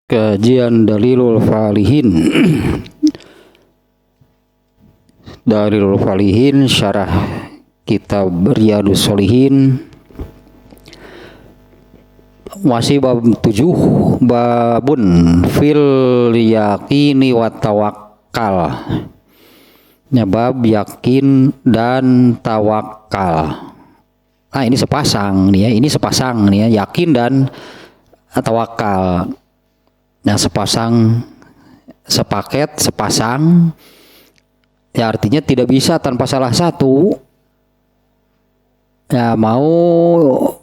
Kajian Dalilul Falihin. Dalilul Falihin syarah kitab Riyadhus Shalihin. Masih bab 7, babun fil yaqini wa tawakkal. Bab yakin dan tawakal. Nah, ini sepasang nih ya, yakin dan tawakal. Nah, sepasang, sepaket, sepasang. Ya, artinya tidak bisa tanpa salah satu. Ya, mau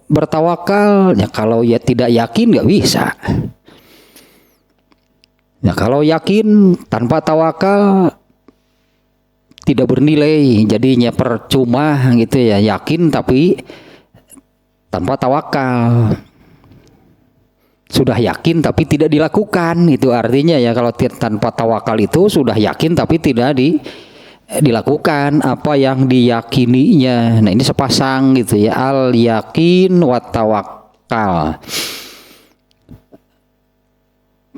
bertawakal, ya kalau ya tidak yakin nggak bisa. Ya, kalau yakin tanpa tawakal tidak bernilai, jadinya percuma gitu ya. Yakin tapi tanpa tawakal. Sudah yakin tapi tidak dilakukan, itu artinya ya. Kalau tanpa tawakal itu sudah yakin tapi tidak dilakukan apa yang diyakininya. Nah, ini sepasang gitu ya, al yakin wa tawakkal.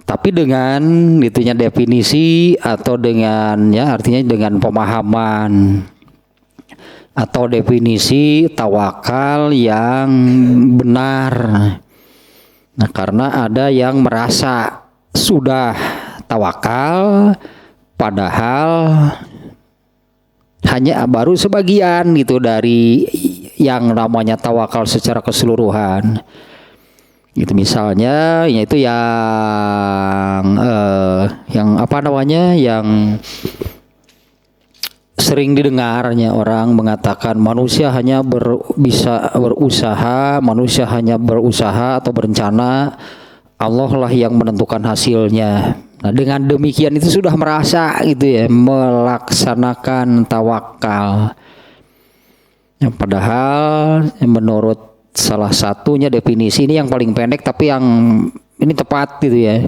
Tapi dengan itunya definisi atau dengan ya artinya dengan pemahaman atau definisi tawakal yang benar. Nah, karena ada yang merasa sudah tawakal padahal hanya baru sebagian gitu dari yang namanya tawakal secara keseluruhan. Gitu misalnya yaitu yang apa namanya, yang sering didengarnya orang mengatakan manusia hanya bisa berusaha atau berencana, Allah lah yang menentukan hasilnya. Nah, dengan demikian itu sudah merasa gitu ya melaksanakan tawakal. Yang padahal menurut salah satunya definisi ini yang paling pendek tapi yang ini tepat gitu ya,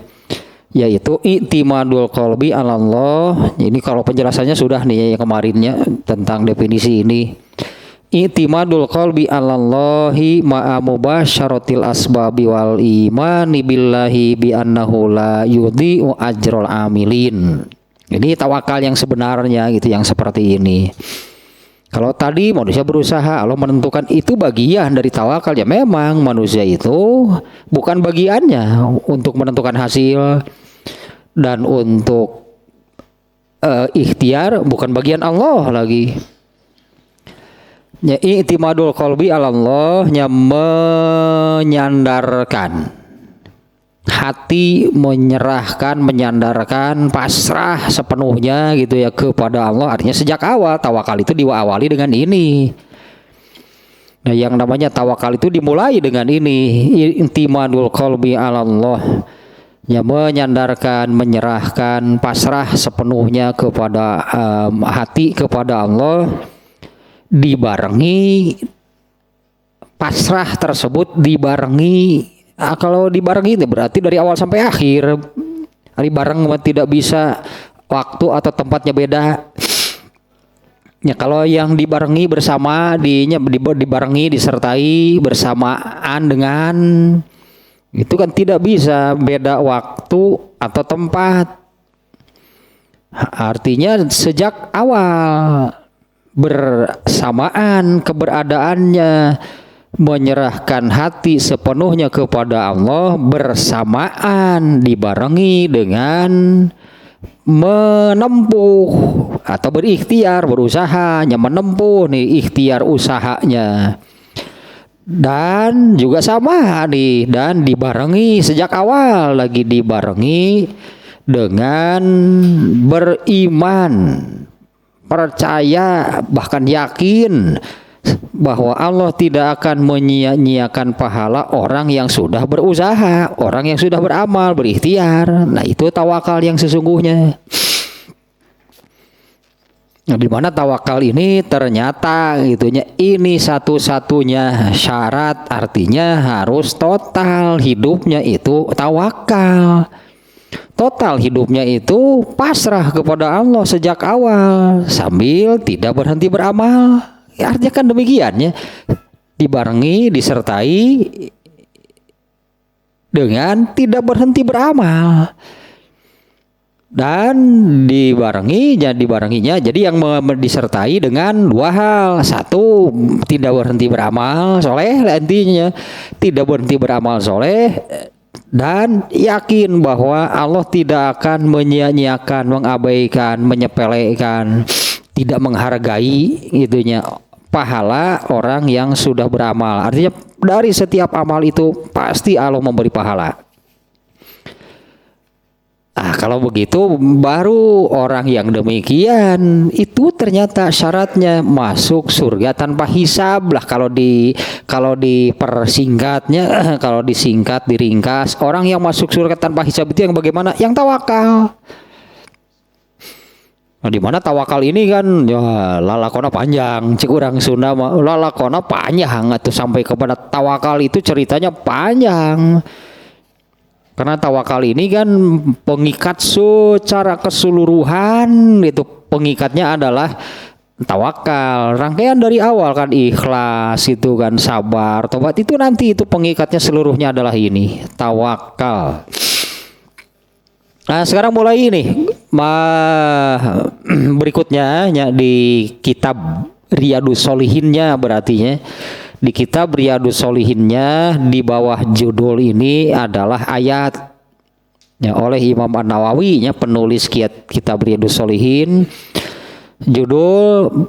yaitu i'timadul qalbi 'ala Allah. Ini kalau penjelasannya sudah nih yang kemarinnya tentang definisi ini. I'timadul qalbi 'ala Allahi ma'a mubasyaratil asbabi wal imani billahi bi annahu la yudhi'u ajral amilin. Ini tawakal yang sebenarnya gitu, yang seperti ini. Kalau tadi manusia berusaha, Allah menentukan, itu bagian dari tawakal. Ya memang manusia itu bukan bagiannya untuk menentukan hasil, dan untuk ikhtiar bukan bagian Allah lagi. Ya, i'timadul qalbi 'ala Allah, nya menyandarkan hati, menyandarkan, pasrah sepenuhnya gitu ya kepada Allah. Artinya sejak awal tawakal itu diawali dengan ini. Nah, yang namanya tawakal itu dimulai dengan ini, i'timadul qalbi 'ala Allah, ya menyandarkan, menyerahkan, pasrah sepenuhnya kepada hati kepada Allah, dibarengi pasrah tersebut dibarengi. Kalau dibarengi itu berarti dari awal sampai akhir. Hari bareng tidak bisa waktu atau tempatnya beda. Ya, kalau yang dibarengi bersama, dibarengi, disertai bersamaan dengan, itu kan tidak bisa beda waktu atau tempat. Artinya sejak awal bersamaan keberadaannya, menyerahkan hati sepenuhnya kepada Allah, bersamaan dibarengi dengan menempuh atau berikhtiar, berusaha, menempuh nih ikhtiar usahanya. Dan juga sama nih, dan dibarengi sejak awal lagi dibarengi dengan beriman, percaya, bahkan yakin bahwa Allah tidak akan menyia-nyiakan pahala orang yang sudah berusaha, orang yang sudah beramal, berikhtiar. Nah, itu tawakal yang sesungguhnya. Nah, di mana tawakal ini ternyata gitunya ini satu-satunya syarat, artinya harus total hidupnya itu tawakal. Total hidupnya itu pasrah kepada Allah sejak awal sambil tidak berhenti beramal. Ya, artinya kan demikian ya, dibarengi, disertai dengan tidak berhenti beramal. Dan dibarenginya jadi yang disertai dengan dua hal. Satu, tidak berhenti beramal soleh, intinya tidak berhenti beramal soleh, dan yakin bahwa Allah tidak akan menyia-nyiakan, mengabaikan, menyepelekan, tidak menghargai gitunya pahala orang yang sudah beramal. Artinya dari setiap amal itu pasti Allah memberi pahala. Nah, kalau begitu baru orang yang demikian itu ternyata syaratnya masuk surga tanpa hisab lah. Kalau dipersingkatnya, kalau disingkat, diringkas, orang yang masuk surga tanpa hisab itu yang bagaimana? Yang tawakal. Nah, di mana tawakal ini kan ya lalakona panjang, cik urang Sunda mah lalakona panjang atau sampai kepada tawakal itu ceritanya panjang. Karena tawakal ini kan pengikat secara keseluruhan, itu pengikatnya adalah tawakal. Rangkaian dari awal kan ikhlas, itu kan sabar, tobat, itu nanti itu pengikatnya seluruhnya adalah ini, tawakal. Nah, sekarang mulai ini berikutnya ya, di kitab Riyadus Sholihinnya berarti di kitab Riyadus Sholihinnya di bawah judul ini adalah ayat ya, oleh Imam An-Nawawi ya, penulis kitab Riyadus Sholihin, judul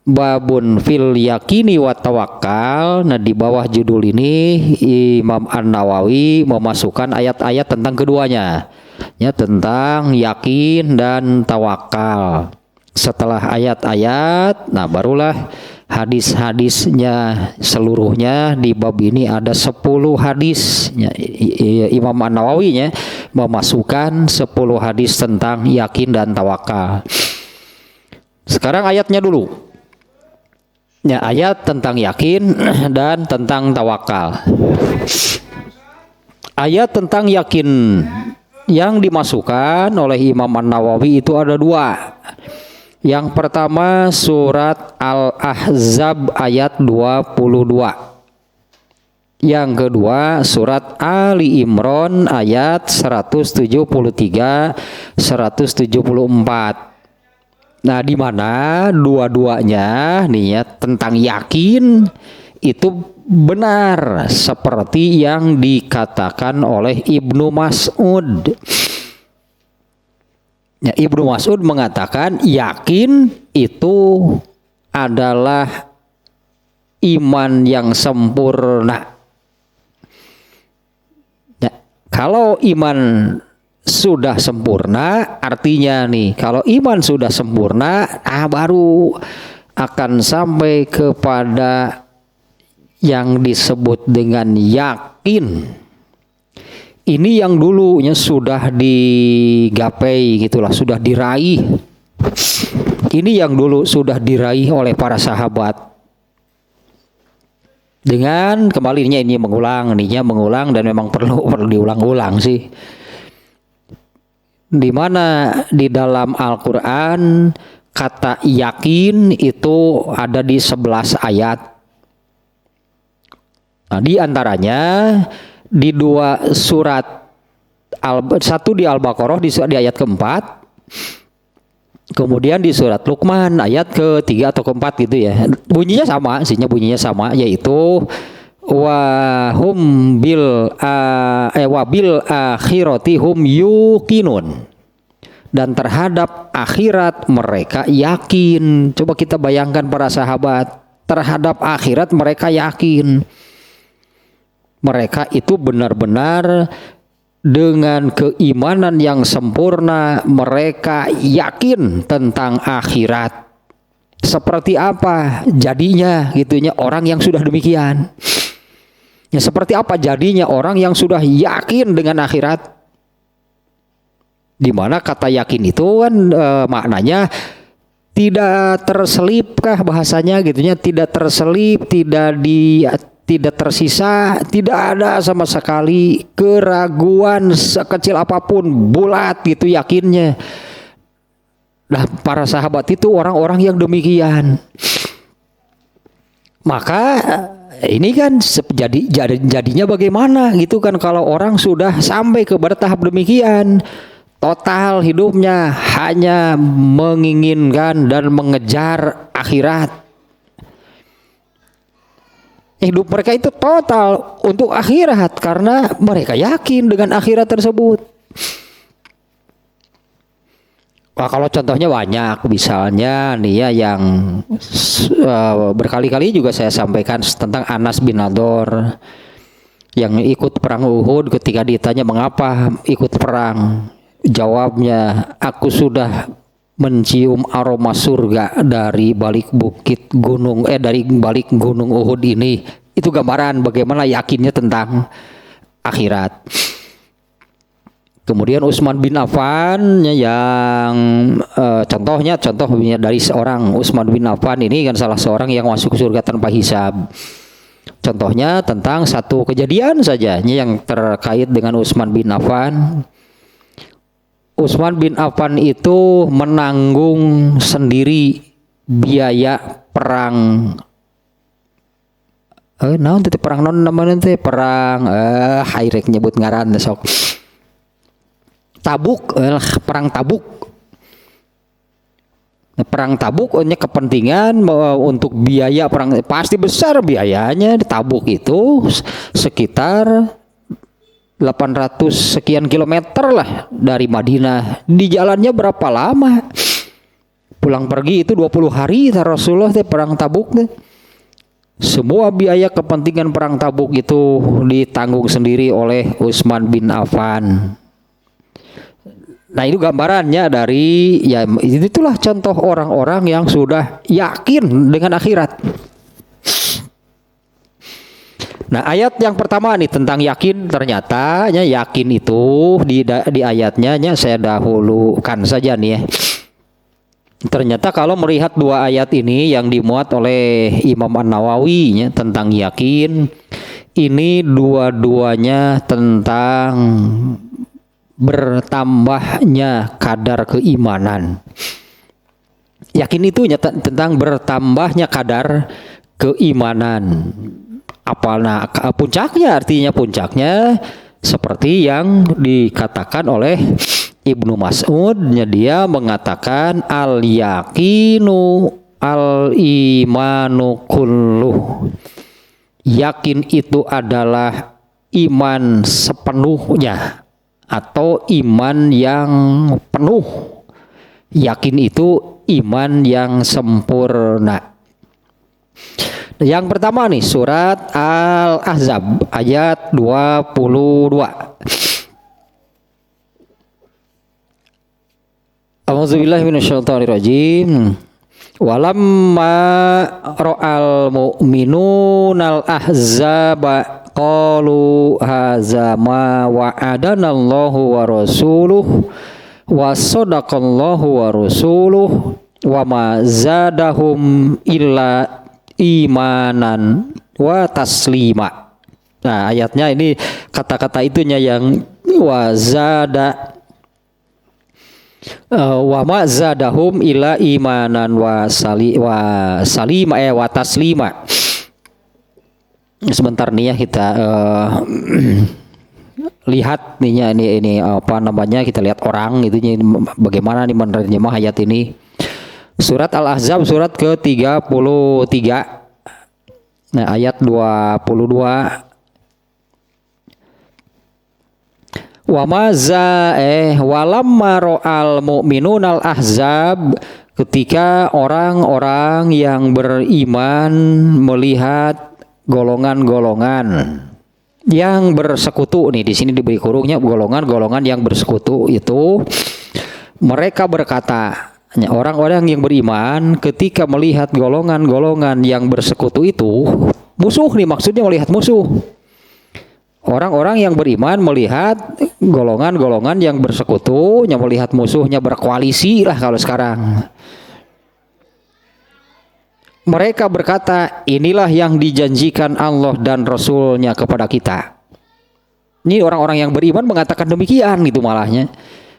Babun fil yakini wa tawakkal. Nah, di bawah judul ini Imam An-Nawawi memasukkan ayat-ayat tentang keduanya ya, tentang yakin dan tawakal. Setelah ayat-ayat, nah barulah hadis-hadisnya seluruhnya. Di bab ini ada 10 hadis ya, Imam An-Nawawi ya, memasukkan 10 hadis tentang yakin dan tawakal. Sekarang ayatnya dulu ya, ayat tentang yakin dan tentang tawakal. Ayat tentang yakin yang dimasukkan oleh Imam An-Nawawi itu ada 2. Yang pertama surat Al-Ahzab ayat 22. Yang kedua surat Ali Imran ayat 173 174. Nah, di mana dua-duanya nih ya tentang yakin itu benar seperti yang dikatakan oleh Ibnu Mas'ud. Ya, Ibnu Mas'ud mengatakan yakin itu adalah iman yang sempurna. Ya, kalau iman sudah sempurna, artinya nih, kalau iman sudah sempurna, baru akan sampai kepada yang disebut dengan yakin. Ini yang dulunya sudah digapai gitulah, sudah diraih. Ini yang dulu sudah diraih oleh para sahabat. Dengan kembalinya ini mengulang dan memang perlu diulang-ulang sih. Di mana di dalam Al-Qur'an kata yakin itu ada di 11 ayat. Nah, di antaranya di 2 surat, satu di Al-Baqarah di ayat keempat, kemudian di surat Luqman ayat ke-3 atau ke-4 gitu ya. Bunyinya sama, yaitu wa bil akhirati hum yuqinun, dan terhadap akhirat mereka yakin. Coba kita bayangkan para sahabat, terhadap akhirat mereka yakin. Mereka itu benar-benar dengan keimanan yang sempurna, mereka yakin tentang akhirat. Seperti apa jadinya gitunya orang yang sudah demikian. Ya, seperti apa jadinya orang yang sudah yakin dengan akhirat. Di mana kata yakin itu kan maknanya tidak terselipkah bahasanya gitunya, tidak terselip, tidak tersisa, tidak ada sama sekali keraguan sekecil apapun, bulat gitu yakinnya. Nah, para sahabat itu orang-orang yang demikian. Maka ini kan jadinya bagaimana gitu kan kalau orang sudah sampai ke tahap demikian, total hidupnya hanya menginginkan dan mengejar akhirat. Hidup mereka itu total untuk akhirat karena mereka yakin dengan akhirat tersebut. Wah, kalau contohnya banyak, misalnya nih ya yang berkali-kali juga saya sampaikan tentang Anas bin Nadhr yang ikut perang Uhud. Ketika ditanya mengapa ikut perang, jawabnya, aku sudah mencium aroma surga dari balik gunung Uhud ini. Itu gambaran bagaimana yakinnya tentang akhirat. Kemudian Utsman bin Affan yang contohnya dari seorang Utsman bin Affan ini kan salah seorang yang masuk surga tanpa hisab. Contohnya tentang satu kejadian saja yang terkait dengan Utsman bin Affan. Utsman bin Affan itu menanggung sendiri biaya perang. Hairek nyebut ngaran sok. Perang Tabuk. Perang Tabuk punya kepentingan untuk biaya perang, pasti besar biayanya. Di Tabuk itu sekitar 800 sekian kilometer lah dari Madinah. Di jalannya berapa lama? Pulang pergi itu 20 hari Rasulullah perang Tabuk. Semua biaya kepentingan perang Tabuk itu ditanggung sendiri oleh Utsman bin Affan. Nah, itu gambarannya dari ya itulah contoh orang-orang yang sudah yakin dengan akhirat. Nah, ayat yang pertama nih tentang yakin, ternyata yakin itu di ayatnya saya dahulukan saja nih ya. Ternyata kalau melihat dua ayat ini yang dimuat oleh Imam An-Nawawi tentang yakin, ini dua-duanya tentang bertambahnya kadar keimanan. Yakin itu tentang bertambahnya kadar keimanan. Puncaknya seperti yang dikatakan oleh Ibnu Mas'ud, dia mengatakan al yakinu al imanu kulluh. Yakin itu adalah iman sepenuhnya atau iman yang penuh. Yakin itu iman yang sempurna. Yang pertama nih surat Al-Ahzab ayat 22. A'udzubillahi minasyaitonirrajim. Walamma ra'al mu'minunal ahzaba qalu haza ma wa'adanallahu wa rasuluhu wa sadaqallahu wa rasuluhu wa ma zadahum illa imanan wa taslima. Nah, ayatnya ini kata-kata itunya yang wazada wa ma zadahum ila imanan wa taslima. Sebentar nih ya kita lihat nih ini apa namanya, kita lihat orang itu bagaimana nih menerjemah ayat ini. Surat Al-Ahzab surat ke-33. Nah, ayat 22. Walamma ra'al mu'minunal ahzab, ketika orang-orang yang beriman melihat golongan-golongan yang bersekutu, nih di sini diberi kurungnya golongan-golongan yang bersekutu itu, mereka berkata, orang-orang yang beriman ketika melihat golongan-golongan yang bersekutu itu, musuh nih maksudnya melihat musuh. Orang-orang yang beriman melihat golongan-golongan yang bersekutu, yang melihat musuhnya berkoalisi lah kalau sekarang. Mereka berkata, inilah yang dijanjikan Allah dan Rasul-Nya kepada kita. Ini orang-orang yang beriman mengatakan demikian gitu malahnya.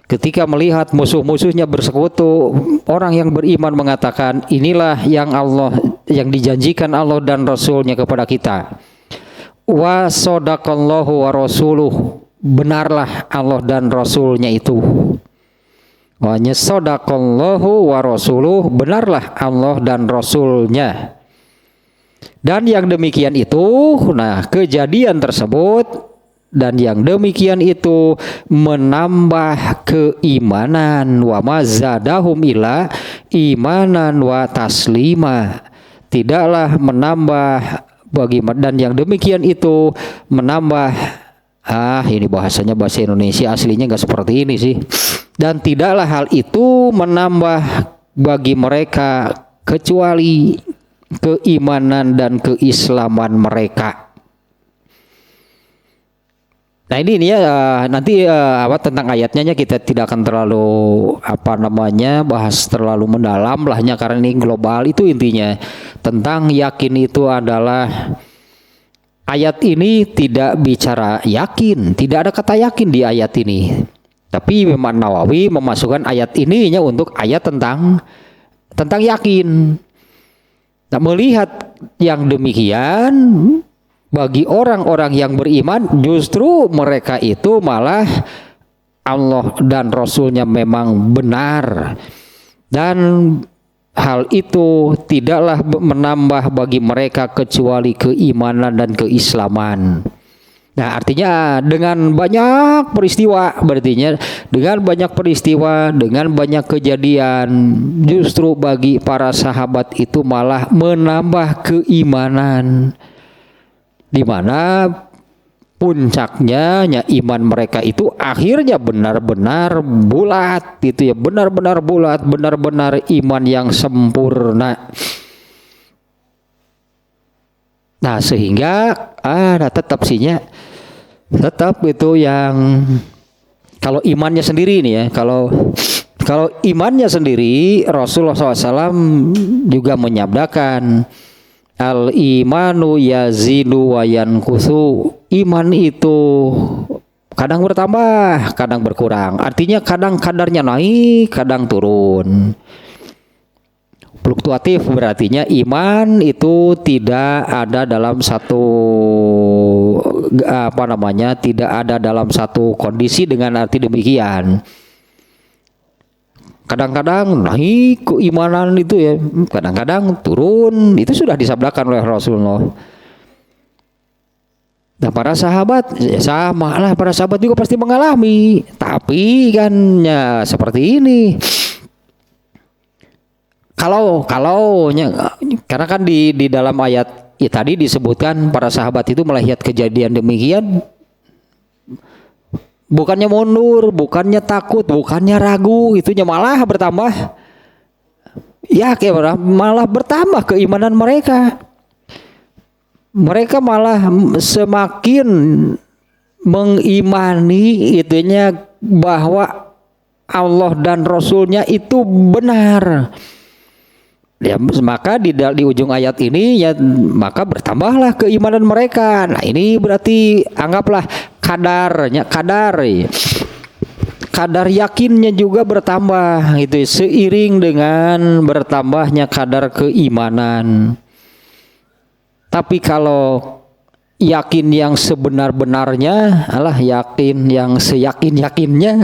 Ketika melihat musuh-musuhnya bersekutu, orang yang beriman mengatakan, inilah yang dijanjikan Allah dan Rasulnya kepada kita. Wa sadaqallahu wa rasuluh, benarlah Allah dan Rasulnya itu. Wa sadaqallahu wa rasuluh, benarlah Allah dan Rasulnya. Dan yang demikian itu, nah kejadian tersebut dan yang demikian itu menambah keimanan, wa mazadahum ila imanan wa taslima, tidaklah menambah dan yang demikian itu menambah, ini bahasanya bahasa Indonesia aslinya nggak seperti ini sih, dan tidaklah hal itu menambah bagi mereka kecuali keimanan dan keislaman mereka. Nah ini ya nanti tentang ayatnya kita tidak akan terlalu bahas terlalu mendalam lahnya, karena ini global. Itu intinya tentang yakin itu adalah, ayat ini tidak bicara yakin, tidak ada kata yakin di ayat ini. Tapi Imam Nawawi memasukkan ayat ininya untuk ayat tentang yakin. Nah, melihat yang demikian, bagi orang-orang yang beriman, justru mereka itu malah Allah dan Rasulnya memang benar, dan hal itu tidaklah menambah bagi mereka kecuali keimanan dan keislaman. Nah artinya dengan banyak peristiwa, dengan banyak kejadian, justru bagi para sahabat itu malah menambah keimanan, di mana puncaknya iman mereka itu akhirnya benar-benar bulat, benar-benar iman yang sempurna. Nah sehingga tetap itu yang, kalau imannya sendiri ini ya, kalau imannya sendiri, Rasulullah SAW juga menyabdakan, al imanu yazidu wa yankusu, iman itu kadang bertambah, kadang berkurang. Artinya kadang kadarnya naik, kadang turun. Fluktuatif, berartinya iman itu tidak ada dalam satu tidak ada dalam satu kondisi dengan arti demikian. Kadang-kadang naik keimanan itu ya, kadang-kadang turun. Itu sudah disabdakan oleh Rasulullah. Dan para sahabat ya sama lah, para sahabat juga pasti mengalami. Tapi kan ya seperti ini. Karena kan di dalam ayat ya, tadi disebutkan para sahabat itu melihat kejadian demikian, bukannya mundur, bukannya takut, bukannya ragu, itunya malah bertambah, malah bertambah keimanan mereka. Mereka malah semakin mengimani itunya bahwa Allah dan Rasulnya itu benar. Ya, maka di ujung ayat ini ya, maka bertambahlah keimanan mereka. Nah ini berarti anggaplah kadar yakinnya juga bertambah gitu, seiring dengan bertambahnya kadar keimanan. Tapi kalau yakin yang sebenar-benarnya, yakin yang seyakin-yakinnya,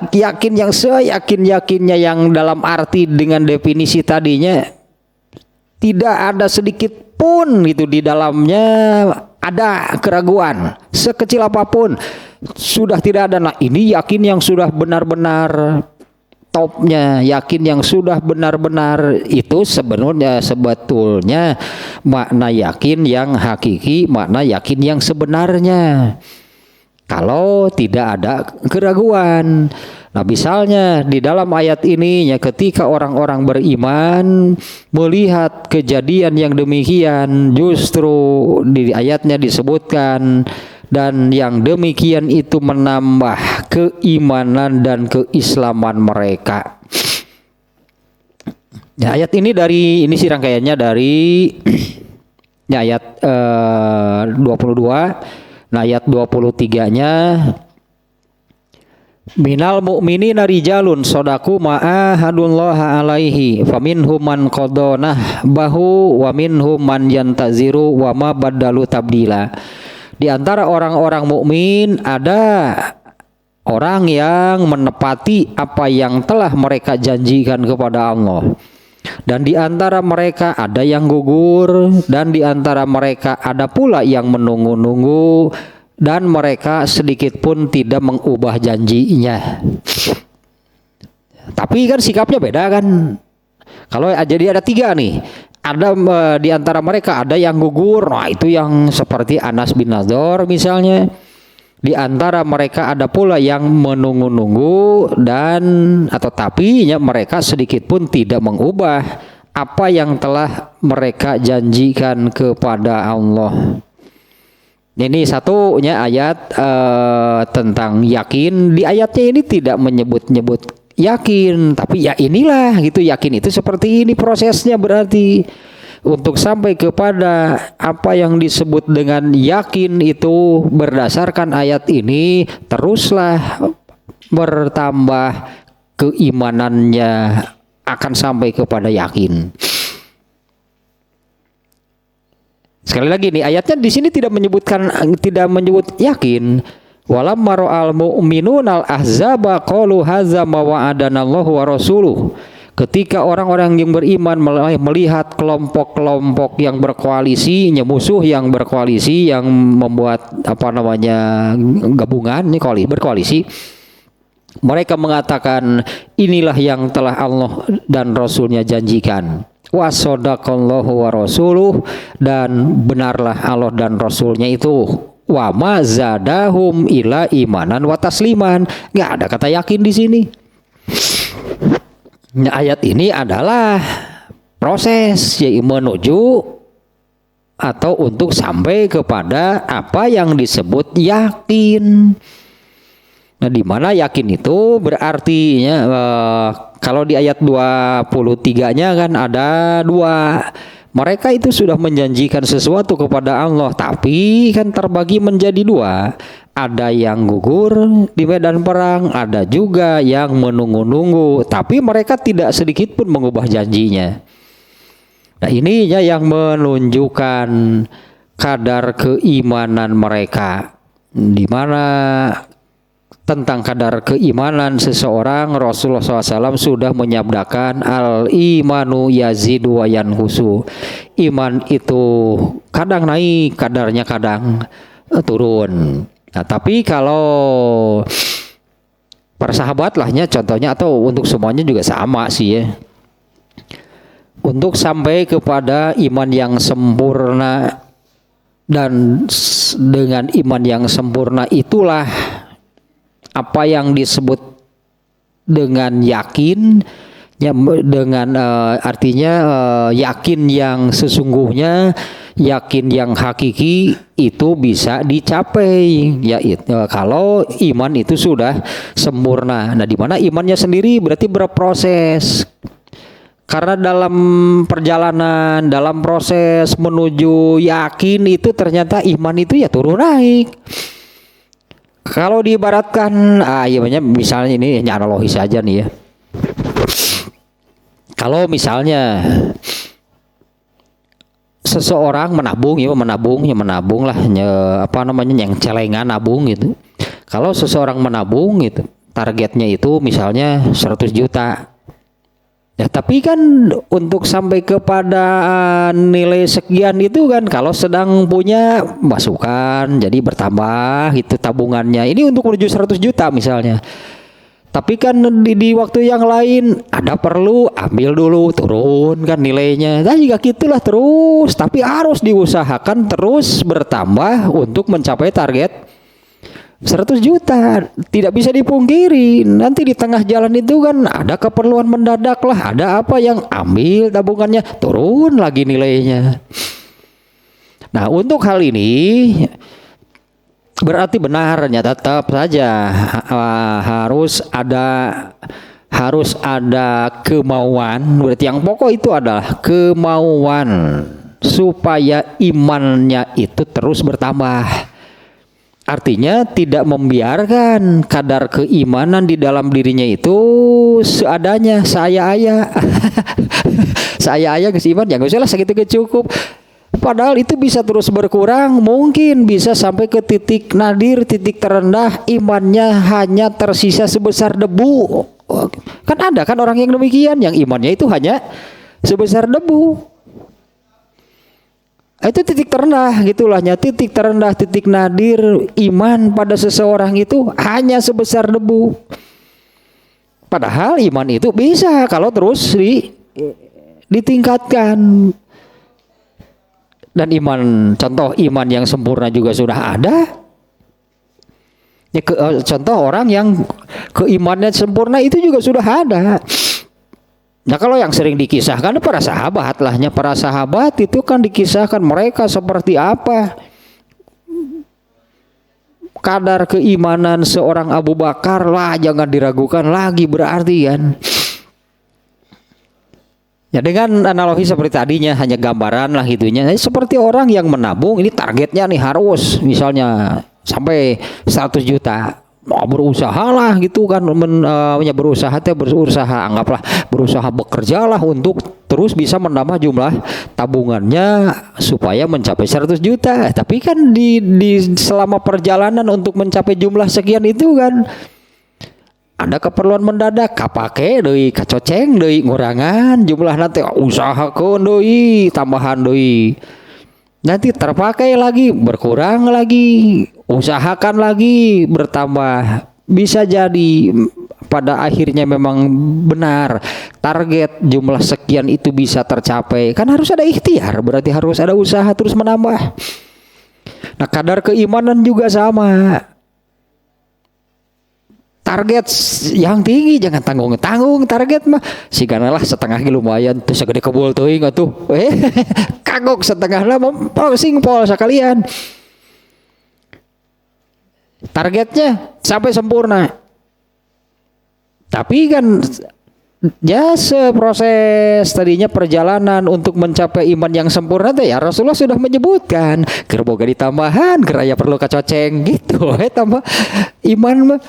yakin yang seyakin-yakinnya, yang dalam arti dengan definisi tadinya tidak ada sedikit pun itu di dalamnya ada keraguan sekecil apapun, sudah tidak ada. Nah ini yakin yang sudah benar-benar topnya, yakin yang sudah benar-benar, itu sebetulnya makna yakin yang hakiki, makna yakin yang sebenarnya. Kalau tidak ada keraguan. Nah misalnya di dalam ayat ini ya, ketika orang-orang beriman melihat kejadian yang demikian, justru di ayatnya disebutkan, dan yang demikian itu menambah keimanan dan keislaman mereka. Ya, ayat ini sih rangkaiannya dari ya, ayat 22. Nah ayat 23-nya Minal mu'minina rijalun shadaku ma'ahadullaha alaihi faminhum man qadha bahu wa minhum man yantaziru wa ma badalu tabdila. Di antara orang-orang mukmin ada orang yang menepati apa yang telah mereka janjikan kepada Allah. Dan di antara mereka ada yang gugur, dan di antara mereka ada pula yang menunggu-nunggu, dan mereka sedikit pun tidak mengubah janjinya. Tapi kan sikapnya beda kan. Kalau jadi ada 3 nih. Ada di antara mereka ada yang gugur. Nah, itu yang seperti Anas bin Nadhr misalnya. Di antara mereka ada pula yang menunggu-nunggu dan atau tapi mereka sedikit pun tidak mengubah apa yang telah mereka janjikan kepada Allah. Ini satunya ayat tentang yakin. Di ayatnya ini tidak menyebut-nyebut yakin, tapi ya inilah gitu, yakin itu seperti ini prosesnya. Berarti untuk sampai kepada apa yang disebut dengan yakin itu berdasarkan ayat ini, teruslah bertambah keimanannya akan sampai kepada yakin. Sekali lagi nih, ayatnya di sini tidak menyebut yakin. Walam maro'al mu'minun al-ahzaba qalu hadza ma wa'adanallahu wa rasuluh. Ketika orang-orang yang beriman melihat kelompok-kelompok yang berkoalisi, musuh yang berkoalisi, yang membuat gabungan nih, berkoalisi, mereka mengatakan inilah yang telah Allah dan Rasulnya janjikan. Wa sadaqallahu wa rasuluh, dan benarlah Allah dan Rasulnya itu. Wa ma zadahum ila imanan wa tasliman. Nggak ada kata yakin di sini. Nah, ayat ini adalah proses yaitu menuju atau untuk sampai kepada apa yang disebut yakin. Nah, di mana yakin itu berarti kalau di ayat 23-nya kan ada 2. Mereka itu sudah menjanjikan sesuatu kepada Allah, tapi kan terbagi menjadi 2. Ada yang gugur di medan perang, ada juga yang menunggu-nunggu, tapi mereka tidak sedikit pun mengubah janjinya. Nah, ininya yang menunjukkan kadar keimanan mereka. Di mana tentang kadar keimanan seseorang, Rasulullah SAW sudah menyabdakan al-imanu yazidu wa yanqusu. Iman itu kadang naik, kadarnya kadang turun. Nah, tapi kalau para sahabat lahnya contohnya, atau untuk semuanya juga sama sih ya. Untuk sampai kepada iman yang sempurna, dan dengan iman yang sempurna itulah apa yang disebut dengan yakin, ya, dengan artinya yakin yang sesungguhnya, yakin yang hakiki itu bisa dicapai ya kalau iman itu sudah sempurna. Nah, di mana imannya sendiri berarti berproses. Karena dalam perjalanan, dalam proses menuju yakin itu ternyata iman itu ya turun naik. Kalau diibaratkan, misalnya ini hanya analogis saja nih ya. Kalau misalnya seseorang menabung lah, yang celengan nabung gitu. Kalau seseorang menabung gitu, targetnya itu misalnya 100 juta. Ya, tapi kan untuk sampai kepada nilai sekian itu kan kalau sedang punya masukan jadi bertambah gitu tabungannya. Ini untuk menuju 100 juta misalnya. Tapi kan di waktu yang lain ada perlu ambil dulu, turun kan nilainya. Nah, juga gitulah terus, tapi harus diusahakan terus bertambah untuk mencapai target 100 juta. Tidak bisa dipungkiri, nanti di tengah jalan itu kan ada keperluan mendadak lah, ada apa yang ambil tabungannya, turun lagi nilainya. Nah, untuk hal ini berarti benarnya tetap saja harus ada kemauan. Berarti yang pokok itu adalah kemauan supaya imannya itu terus bertambah. Artinya tidak membiarkan kadar keimanan di dalam dirinya itu seadanya, saya aya. Saya aya geus iman, ya geus lah sakitu ge cukup. Padahal itu bisa terus berkurang, mungkin bisa sampai ke titik nadir, titik terendah, imannya hanya tersisa sebesar debu. Kan ada kan orang yang demikian, yang imannya itu hanya sebesar debu. Itu titik terendah gitulahnya, titik terendah, titik nadir iman pada seseorang itu hanya sebesar debu. Padahal iman itu bisa kalau terus ditingkatkan. Dan iman, contoh iman yang sempurna juga sudah ada. Contoh orang yang keimanannya sempurna itu juga sudah ada. Nah kalau yang sering dikisahkan para sahabat lahnya, para sahabat itu kan dikisahkan mereka seperti apa kadar keimanan seorang Abu Bakar lah, jangan diragukan lagi berarti kan. Ya dengan analogi seperti tadinya, hanya gambaran lah gitunya. Seperti orang yang menabung, ini targetnya nih harus misalnya sampai 100 juta. Mau berusaha lah gitu kan, berusaha anggaplah berusaha bekerjalah untuk terus bisa menambah jumlah tabungannya supaya mencapai 100 juta. Tapi kan di selama perjalanan untuk mencapai jumlah sekian itu kan ada keperluan mendadak, kapake deui, kacoceng deui, ngurangan jumlah nanti usahakeun deui, tambahan deui. Nanti terpakai lagi, berkurang lagi, usahakan lagi, bertambah. Bisa jadi pada akhirnya memang benar target jumlah sekian itu bisa tercapai. Kan harus ada ikhtiar, berarti harus ada usaha terus menambah. Nah kadar keimanan juga sama. Target yang tinggi jangan tanggung-tanggung, target mah siganalah setengah lumayan tuh segede kebul teuing atuh. Kagok setengah lah posing pol sekalian. Targetnya sampai sempurna. Tapi kan ya seproses tadinya perjalanan untuk mencapai iman yang sempurna tuh ya Rasulullah sudah menyebutkan keur boga ditambahan, keur aya perlu kacoceng gitu. Tambah iman mah.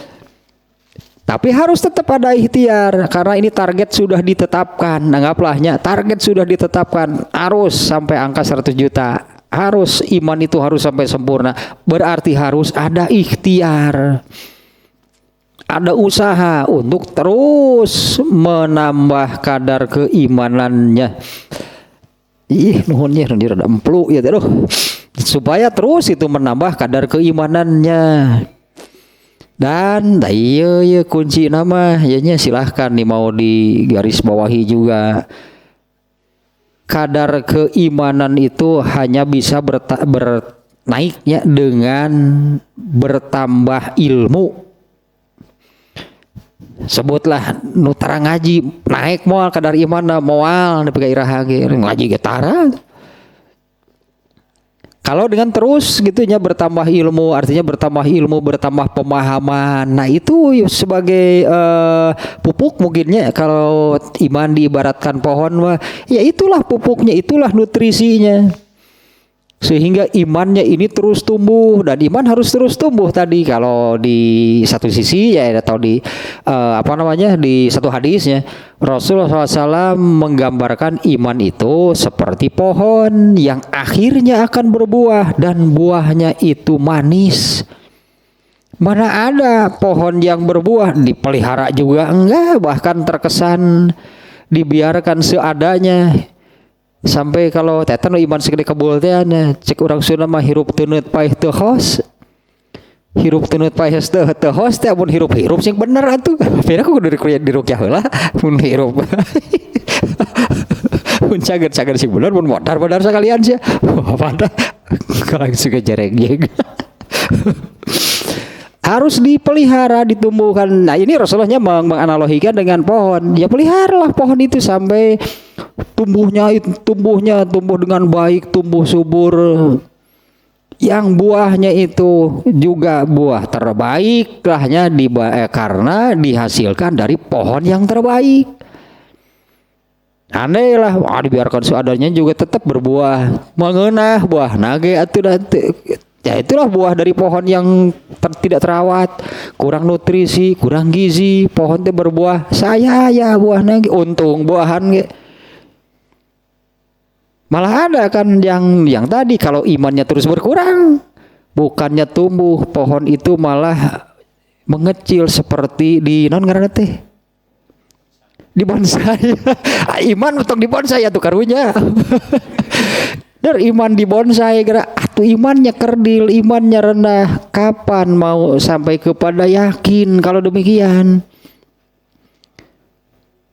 Tapi harus tetap ada ikhtiar karena ini target sudah ditetapkan. Anggaplah target sudah ditetapkan harus sampai angka 100 juta. Harus iman itu harus sampai sempurna. Berarti harus ada ikhtiar. Ada usaha untuk terus menambah kadar keimanannya. Nuhunnya rada emplu ya tuh. Supaya terus itu menambah kadar keimanannya. Dan iya kunci nama yanya silahkan nih mau di garis bawahi juga. Kadar keimanan itu hanya bisa naiknya dengan bertambah ilmu. Sebutlah nutara ngaji naik moal kadar iman moal nepi ka iraha ge ngaji getara. Kalau dengan terus gitunya bertambah ilmu, artinya bertambah ilmu, bertambah pemahaman. Nah itu sebagai pupuk mungkinnya kalau iman diibaratkan pohon mah, ya itulah pupuknya, itulah nutrisinya. Sehingga imannya ini terus tumbuh dan iman harus terus tumbuh tadi kalau di satu sisi ya atau di di satu hadisnya Rasulullah SAW menggambarkan iman itu seperti pohon yang akhirnya akan berbuah dan buahnya itu manis. Mana ada pohon yang berbuah dipelihara juga enggak, bahkan terkesan dibiarkan seadanya. Sampai kalau tetan iman segede kebul teh cek urang Sunda mah hirup teu neut paeh teu hos. Hirup teu neut paeh teu hos teh mun hirup-hirup sing bener atuh. Pira ku kudu dirukyah heula mun hirup. Mun cager-cager sing bener mun modar-modar sakalian sia. Padahal kalau suka jereg-jereg. Harus dipelihara, ditumbuhkan. Nah ini Rasulullahnya menganalogikan dengan pohon. Ya peliharalah pohon itu sampai tumbuh dengan baik, tumbuh subur. Yang buahnya itu juga buah terbaik lahnya karena dihasilkan dari pohon yang terbaik. Andai lah dibiarkan seadanya juga tetap berbuah, mengenah buah nage atuh Ya itulah buah dari pohon yang tidak terawat, kurang nutrisi, kurang gizi, pohon teh berbuah saya ya buahnya untung buahan ge. Malah ada kan yang tadi kalau imannya terus berkurang, bukannya tumbuh, pohon itu malah mengecil seperti di non ngaranna teh. Di bonsai. Iman untuk di bonsai atuh karunya. Iman di bonsai gara atuh imannya kerdil, imannya rendah. Kapan mau sampai kepada yakin kalau demikian?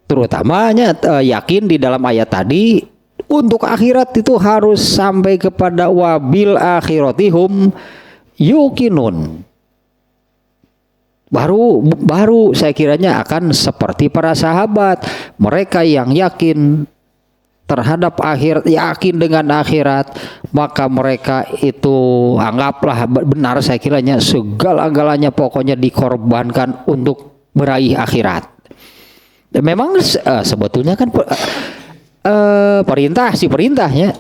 Terutamanya yakin di dalam ayat tadi untuk akhirat itu harus sampai kepada wabil akhiratihum yuqinun. Baru saya kiranya akan seperti para sahabat, mereka yang yakin terhadap akhirat, yakin dengan akhirat, maka mereka itu anggaplah benar saya kiranya segala-galanya pokoknya dikorbankan untuk meraih akhirat. Dan memang sebetulnya kan perintahnya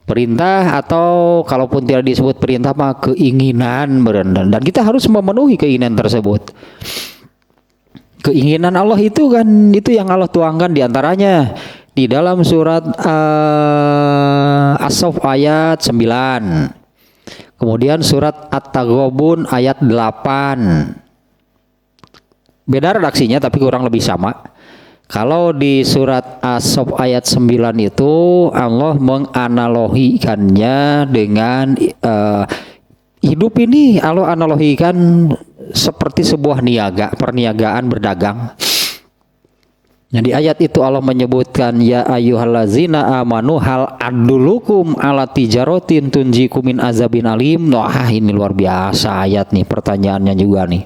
perintah, atau kalaupun tidak disebut perintah mah keinginan berendan, dan kita harus memenuhi keinginan tersebut. Keinginan Allah itu kan itu yang Allah tuangkan diantaranya di dalam surat As-Saff ayat 9, kemudian surat At-Taghabun ayat 8. Beda redaksinya tapi kurang lebih sama. Kalau di surat As-Saff ayat 9 itu Allah menganalogikannya dengan hidup ini, Allah analogikan seperti sebuah perniagaan berdagang. Nah, di ayat itu Allah menyebutkan ya ayyuhallazina amanu hal adulukum ala tijaratin tunjikum min azabin alim. Wah, ini luar biasa ayat nih, pertanyaannya juga nih.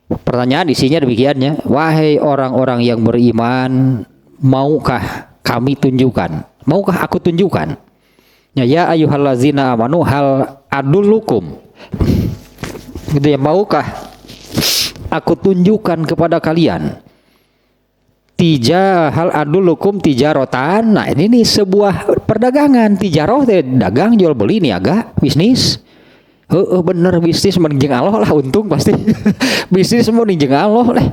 Pertanyaan isinya demikiannya, wahai orang-orang yang beriman, maukah kami tunjukkan? Maukah aku tunjukkan? Ya ayyuhallazina amanu hal adulukum. Gitu ya, maukah aku tunjukkan kepada kalian? Hal adulukum tijarotan. Nah, ini nih sebuah perdagangan, tijaroh dagang jual beli niaga, bisnis. Bener bisnis menjeng Allah lah, untung pasti. Bisnis mau ninjeng Allah lah.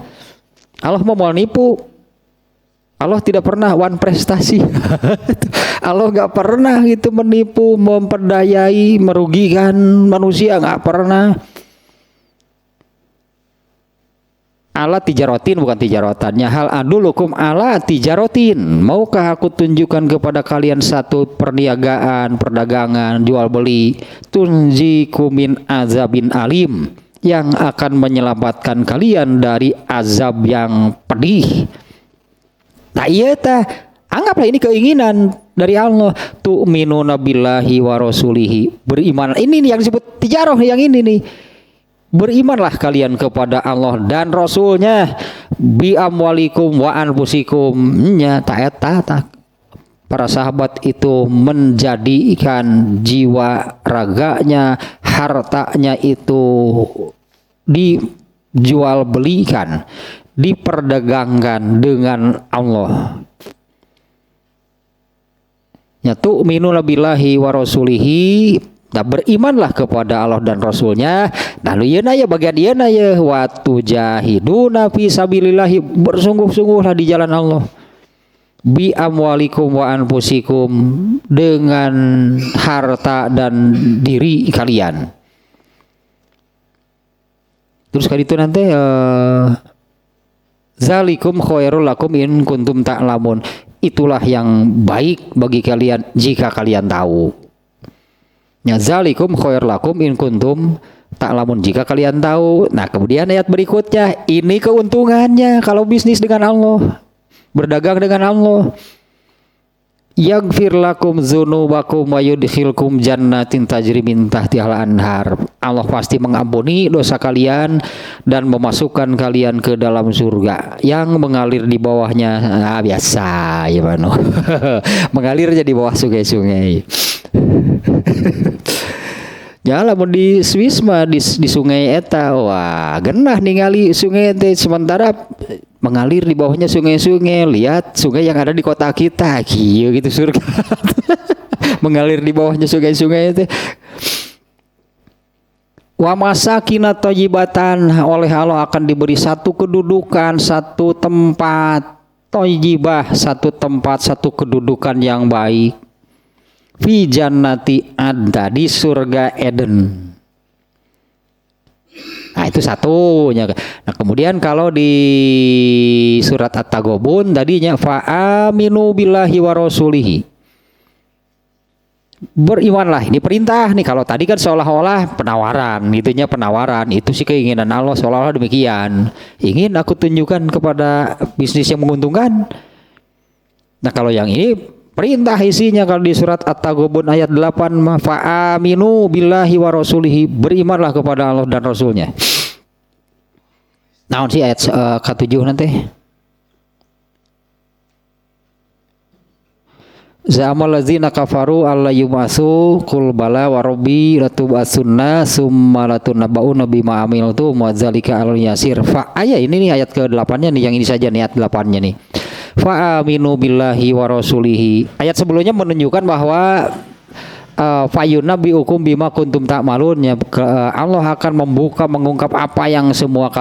Allah mau nipu. Allah tidak pernah wan prestasi. Allah gak pernah gitu menipu, memperdayai, merugikan manusia, gak pernah. Ala tijarotin, bukan tijarotannya. Hal adulukum ala tijarotin. Maukah aku tunjukkan kepada kalian satu perniagaan, perdagangan, jual beli, tunjikum min azabin alim, yang akan menyelamatkan kalian dari azab yang pedih. Nah iya anggaplah ini keinginan dari Allah. Tu'minuna billahi wa rasulihi. Beriman. Ini nih yang disebut tijaroh, yang ini nih. Berimanlah kalian kepada Allah dan Rasulnya, bi amwalikum wa anfusikum. Para sahabat itu menjadikan jiwa raganya, hartanya itu dijual belikan, diperdagangkan dengan Allah. Ya tu'minuna billahi wa rasulihi. Nah, berimanlah kepada Allah dan Rasulnya. Lalu ieu ya bagian ieu ya wa tujahiduna fi sabilillah, bersungguh-sungguhlah di jalan Allah. Bi amwalikum wa anfusikum, dengan harta dan diri kalian. Terus kali itu nanti zalikum khairul lakum in kuntum ta'lamun. Itulah yang baik bagi kalian jika kalian tahu. Ya zalikum khair lakum in kuntum ta'lamun, jika kalian tahu. Nah, kemudian ayat berikutnya, ini keuntungannya kalau bisnis dengan Allah, berdagang dengan Allah. Yaghfir lakum dzunubakum wa yudkhilkum jannatin tajri min tahtihal anhar. Allah pasti mengampuni dosa kalian dan memasukkan kalian ke dalam surga yang mengalir di bawahnya biasa ya mano. Mengalir jadi bawah sungai-sungai. Ya lamun di Swiss mah di sungai eta wah genah ningali sungai teh, sementara mengalir di bawahnya sungai-sungai. Lihat sungai yang ada di kota kita kieu gitu surga. Mengalir di bawahnya sungai-sungai teh. Wa masakina thayyibatan, oleh Allah akan diberi satu kedudukan, satu tempat, thayyibah, satu tempat, satu kedudukan yang baik. Fi jannati adda, di surga Eden. Nah itu satunya. Nah kemudian kalau di surat At-Taghabun tadinya fa aminu billahi wa rasulihi, berimanlah, ini perintah nih. Kalau tadi kan seolah-olah penawaran, itunya penawaran, itu sih keinginan Allah seolah-olah demikian. Ingin aku tunjukkan kepada bisnis yang menguntungkan. Nah kalau yang ini perintah isinya. Kalau di surat At-Taghabun ayat 8, fa aminu billahi wa rasulihi, berimanlah kepada Allah dan Rasulnya. Nah sih ayat ke-7 nanti. Za'amal ladzina kafaru alla yub'atsu qul bala wa rabbi latub'atsunna summa latunabbauna bima amiltum wa dzalika al yasir. Fa ayat ini nih ayat ke-8-nya nih, yang ini saja nih ayat 8-nya nih. Fa aminu billahi wa rasulihi. Ayat sebelumnya menunjukkan bahwa fayunabbiukum bima kuntum ta'malun, Allah akan mengungkap apa yang semua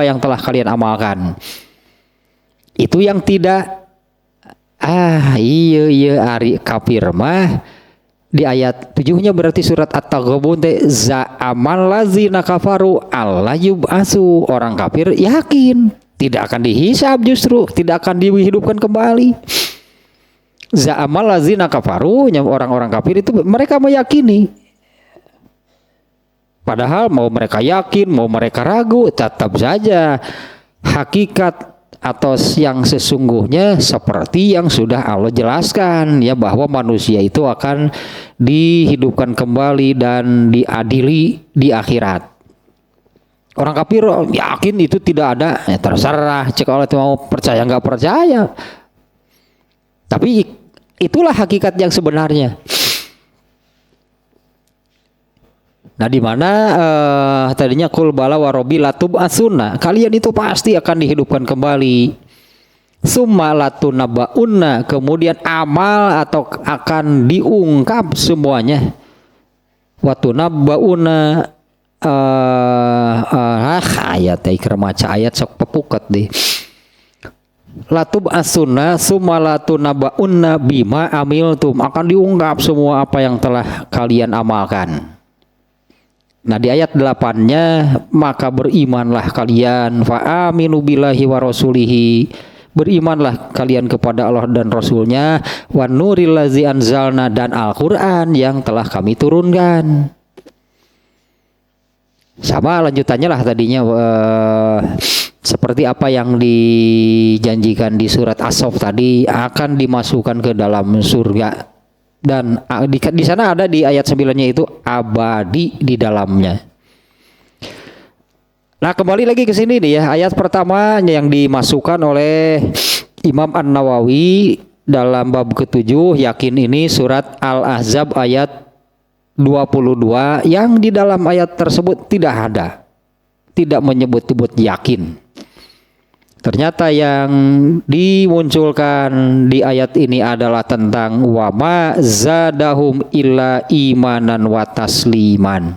yang telah kalian amalkan. Itu yang tidak iya ari kafir mah di ayat 7-nya berarti surat At-Taghabun teh za'amal ladzina kafaru alla yub'atsu, orang kafir yakin tidak akan dihisab, justru tidak akan dihidupkan kembali. Za'amal ladzina kafaru, orang-orang kafir itu mereka meyakini. Padahal mau mereka yakin, mau mereka ragu, tetap saja hakikat atau yang sesungguhnya seperti yang sudah Allah jelaskan, ya, bahwa manusia itu akan dihidupkan kembali dan diadili di akhirat. Orang kafir yakin itu tidak ada, ya terserah cek Allah itu mau percaya nggak percaya. Tapi itulah hakikat yang sebenarnya. Nah di mana tadinya qul bala wa rabbi latub'atsunna, kalian itu pasti akan dihidupkan kembali. Summa latunabbaunna, kemudian amal atau akan diungkap semuanya. Wa tunabbauna ayat keur maca ayat sok pepuket deh. Latub'atsunna summa latunabbaunna bima amiltum, akan diungkap semua apa yang telah kalian amalkan. Nah di ayat 8-nya, maka berimanlah kalian, fa aminu billahi wa rasulihi, berimanlah kalian kepada Allah dan Rasulnya, wan nuril ladzi anzalna, dan Al-Quran yang telah kami turunkan. Sama lanjutannya lah tadinya, seperti apa yang dijanjikan di surat As-Saff tadi, akan dimasukkan ke dalam surga. Dan di sana ada di ayat 9-nya itu abadi di dalamnya. Nah kembali lagi ke sini nih ya, ayat pertama yang dimasukkan oleh Imam An-Nawawi dalam bab ke-7, yakin, ini surat Al-Ahzab ayat 22, yang di dalam ayat tersebut tidak menyebut-nyebut yakin. Ternyata yang dimunculkan di ayat ini adalah tentang wa ma zadahum illa imanan wa tasliman.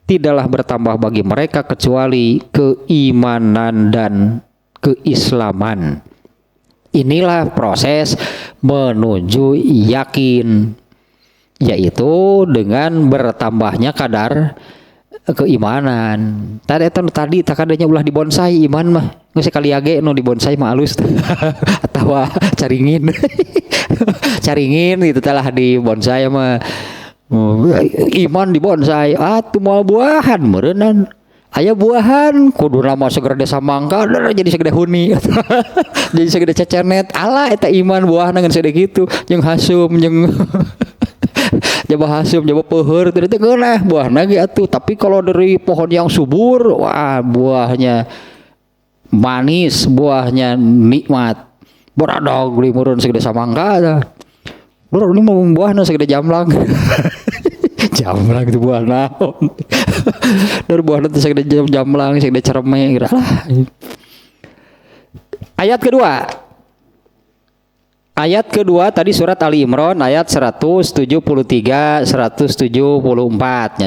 Tidaklah bertambah bagi mereka kecuali keimanan dan keislaman. Inilah proses menuju yakin, yaitu dengan bertambahnya kadar keimanan. Tadi takadanya ulah dibonsai iman mah geus sekali age nu dibonsai mah alus atawa caringin caringin gitu telah dibonsai mah iman dibonsai atuh moal buahan meureunnan aya buahan kudu lama segera desa mangka jadi segede huni jadi segede cecenet ala eta iman buahna ngan segede kitu jeung hasum jeung Jaba hasum, jaba peher, ternyata ngeunah buahna ge atuh. Tapi kalau dari pohon yang subur, wah buahnya manis, buahnya nikmat. Boradog limureun segede samangka dah. Bro, ini mau buahna segede jamlang. Jamlang itu buah naon. Dari buahna teh segede jamlang, segede cereme gitu lah. Ayat kedua. Ayat kedua tadi surat Ali Imran ayat 173 174.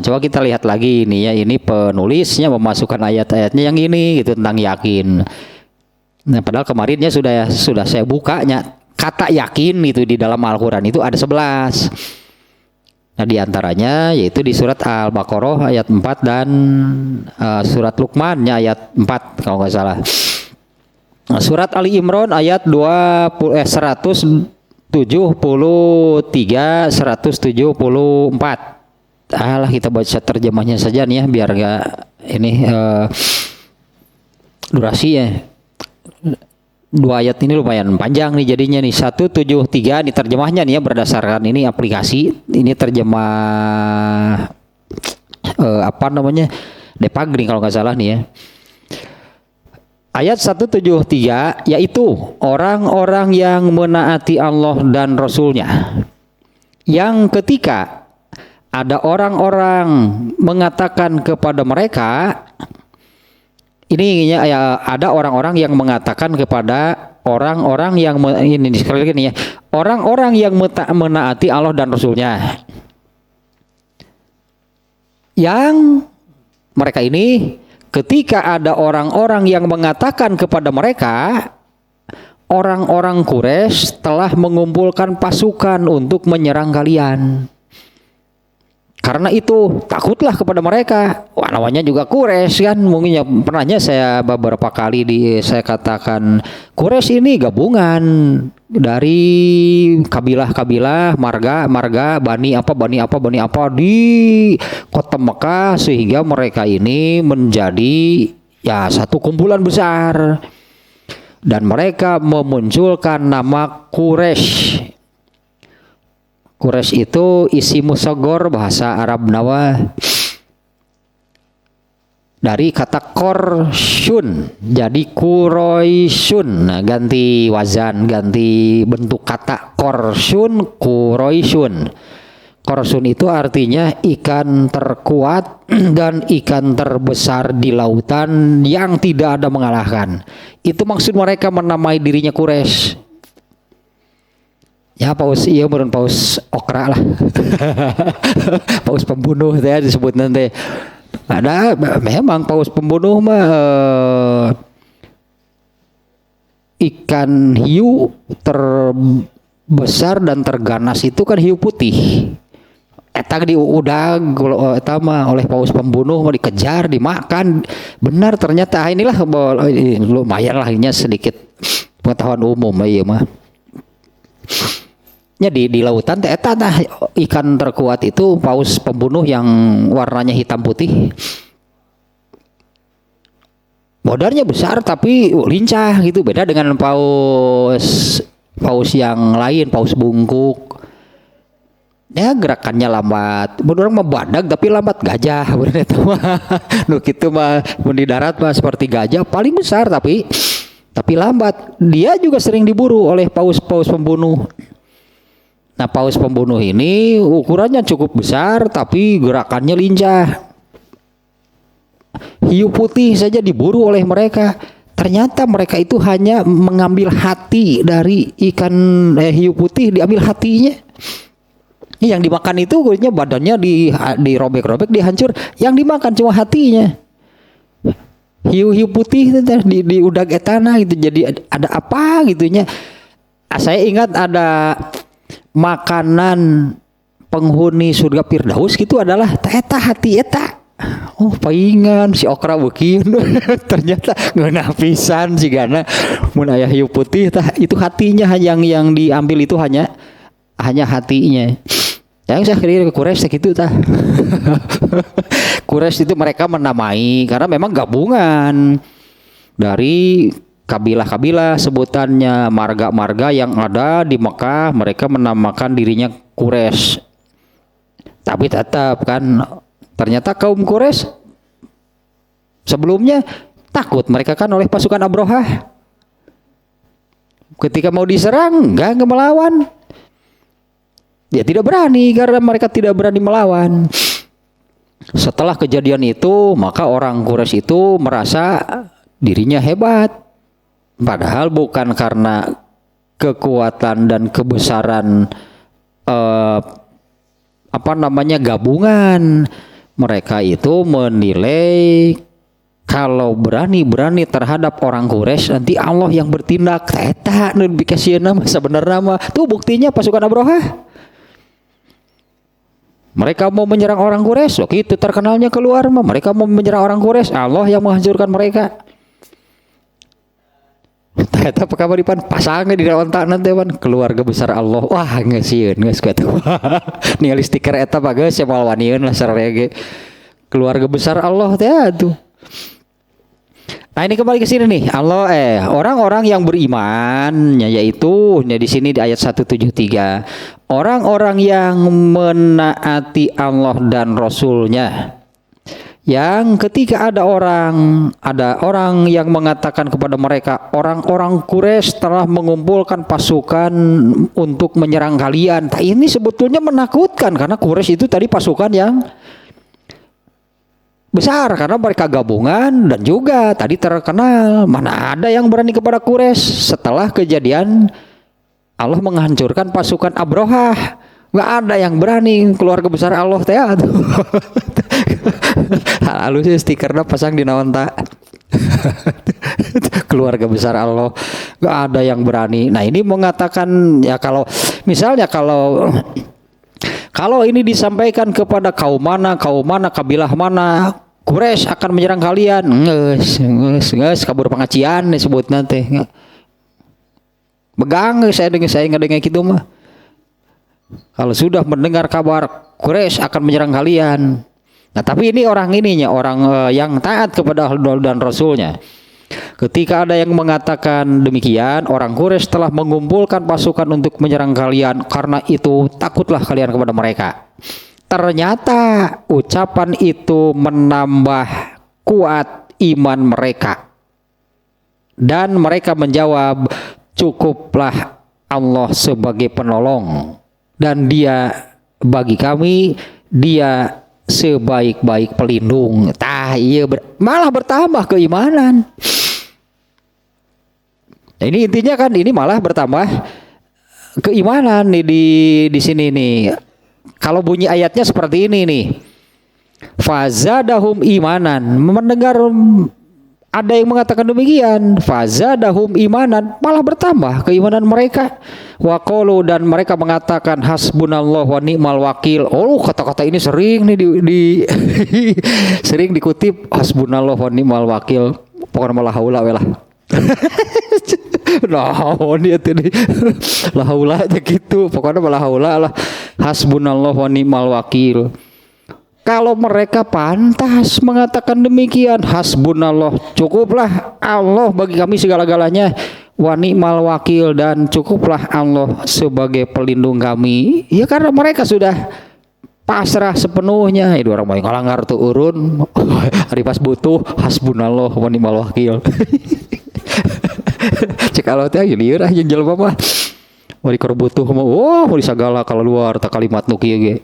Coba kita lihat lagi ini ya, ini penulisnya memasukkan ayat-ayatnya yang ini gitu tentang yakin. Nah, padahal kemarinnya sudah saya bukanya kata yakin itu di dalam Al-Qur'an itu ada 11. Nah, di antaranya yaitu di surat Al-Baqarah ayat 4 dan surat Luqman ayat 4 kalau nggak salah. Surat Ali Imran ayat 173 174. Alah, kita baca terjemahnya saja nih ya biar gak ini durasi ya. Dua ayat ini lumayan panjang nih jadinya nih. 173 nih terjemahnya nih ya berdasarkan ini aplikasi. Ini terjemah apa namanya? Depagri kalau nggak salah nih ya. Ayat 173 yaitu orang-orang yang menaati Allah dan Rasul-Nya, yang ketika ada orang-orang mengatakan kepada mereka, ini ya, ada orang-orang yang mengatakan kepada orang-orang yang ini sekali lagi nih ya, orang-orang yang menaati Allah dan Rasul-Nya, yang mereka ini ketika ada orang-orang yang mengatakan kepada mereka, orang-orang Quraisy telah mengumpulkan pasukan untuk menyerang kalian. Karena itu takutlah kepada mereka. Wah, namanya juga Quraisy kan. Mungkin ya pernahnya saya beberapa kali saya katakan Quraisy ini gabungan dari kabilah-kabilah, marga bani apa di kota Mekah, sehingga mereka ini menjadi ya satu kumpulan besar. Dan mereka memunculkan nama Quraisy. Quraisy itu isi musagor bahasa Arab Nawa dari kata korsyun jadi Quraisyun. Nah, ganti wazan, ganti bentuk kata korsyun, Quraisyun. Korsyun itu artinya ikan terkuat dan ikan terbesar di lautan yang tidak ada mengalahkan. Itu maksud mereka menamai dirinya Quraisy. Ya paus iya menurut paus okra lah. Paus pembunuh ya disebut nanti. Ada memang paus pembunuh mah ikan hiu terbesar dan terganas itu kan hiu putih. Eta di udag eta mah oleh paus pembunuh mau dikejar, dimakan. Benar ternyata inilah lumayan lah ini sedikit pengetahuan umum ya mah. Di lautan eta ikan terkuat itu paus pembunuh yang warnanya hitam putih. Badannya besar tapi lincah gitu, beda dengan paus yang lain, paus bungkuk. Ya gerakannya lambat. Bener mah badag tapi lambat gajah bener itu mah. Nu kitu mah mun di darat mah seperti gajah paling besar tapi lambat. Dia juga sering diburu oleh paus-paus pembunuh. Nah, paus pembunuh ini ukurannya cukup besar tapi gerakannya lincah. Hiu putih saja diburu oleh mereka. Ternyata mereka itu hanya mengambil hati dari ikan hiu putih, diambil hatinya. Yang dimakan itu kulitnya, badannya dirobek-robek, dihancur. Yang dimakan cuma hatinya. Hiu-hiu putih di udag etana gitu. Jadi ada apa gitunya. Saya ingat ada makanan penghuni surga Firdaus gitu adalah eta hati eta. Oh, paingan si okra beukiun. Ternyata ngeunah pisan sigana mun aya hiu putih tah itu hatinya yang diambil itu hanya hatinya. Yang saya kira Quraisy gitu tah. Quraisy itu mereka menamai karena memang gabungan dari kabilah-kabilah sebutannya, marga-marga yang ada di Mekah, mereka menamakan dirinya Quraisy. Tapi tetap kan ternyata kaum Quraisy sebelumnya takut, mereka kan oleh pasukan Abrahah. Ketika mau diserang enggak melawan. Dia tidak berani karena mereka tidak berani melawan. Setelah kejadian itu, maka orang Quraisy itu merasa dirinya hebat. Padahal bukan karena kekuatan dan kebesaran gabungan. Mereka itu menilai kalau berani terhadap orang Quraisy nanti Allah yang bertindak. Eta nu dikasieuna mah sebenarnya mah tuh buktinya pasukan Abrahah. Mereka mau menyerang orang Quraisy, itu terkenalnya keluar mah. Mereka mau menyerang orang Quraisy, Allah yang menghancurkan mereka. Ternyata pakabaripan pasangnya di dalam tanah teman keluarga besar Allah. Wah ngesieun geus kata. Ningali stiker eta pak geus moal wanieun lah sarege. Keluarga besar Allah teh atuh. Nah ini kembali ke sini nih. Allah orang-orang yang beriman yaitu di sini di ayat 173. Orang-orang yang menaati Allah dan Rasul-Nya. Yang ketika ada orang yang mengatakan kepada mereka, orang-orang Quraisy telah mengumpulkan pasukan untuk menyerang kalian. Nah, ini sebetulnya menakutkan karena Quraisy itu tadi pasukan yang besar karena mereka gabungan dan juga tadi terkenal. Mana ada yang berani kepada Quraisy setelah kejadian Allah menghancurkan pasukan Abrahah. Nggak ada yang berani keluarga besar Allah teh aduh. Lalu sih stikernya pasang di naon tak. Keluarga besar Allah nggak ada yang berani. Nah ini mengatakan ya kalau misalnya kalau ini disampaikan kepada kaum mana kabilah mana Quraisy akan menyerang kalian nges kabur pengacian disebut nanti begang saya ngedengar gitu mah. Kalau sudah mendengar kabar Quraisy akan menyerang kalian. Nah tapi ini orang yang taat kepada Allah dan Rasulnya. Ketika ada yang mengatakan demikian, orang Quraisy telah mengumpulkan pasukan untuk menyerang kalian. Karena itu takutlah kalian kepada mereka. Ternyata ucapan itu menambah kuat iman mereka. Dan mereka menjawab, cukuplah Allah sebagai penolong. Dan dia bagi kami dia sebaik-baik pelindung. Malah bertambah keimanan. Nah, ini intinya kan ini malah bertambah keimanan nih di sini nih. Kalau bunyi ayatnya seperti ini nih. Fazadahum imanan. Mendengar ada yang mengatakan demikian, fazadahum imanan, malah bertambah keimanan mereka. Wa qalu dan mereka mengatakan hasbunallah wa ni'mal wakil. Oh, kata-kata ini sering nih sering dikutip hasbunallah wa ni'mal wakil. Pokoknya malah haula we lah. Nah, dia tadi la haula aja gitu. Pokoknya malah haula lah. Hasbunallah wa ni'mal wakil. Kalau mereka pantas mengatakan demikian, hasbunallah, cukuplah Allah bagi kami segala-galanya, wa ni'mal wakil, dan cukuplah Allah sebagai pelindung kami. Ya karena mereka sudah pasrah sepenuhnya. Itu orang yang ngalanggar tuh urun, hari pas butuh hasbunallah wa ni'mal wakil. Cek Allah teh lieur jeung jelema mah. Wari keur butuh mah mau disagala kalau luar ta kalimat nu kieu ge.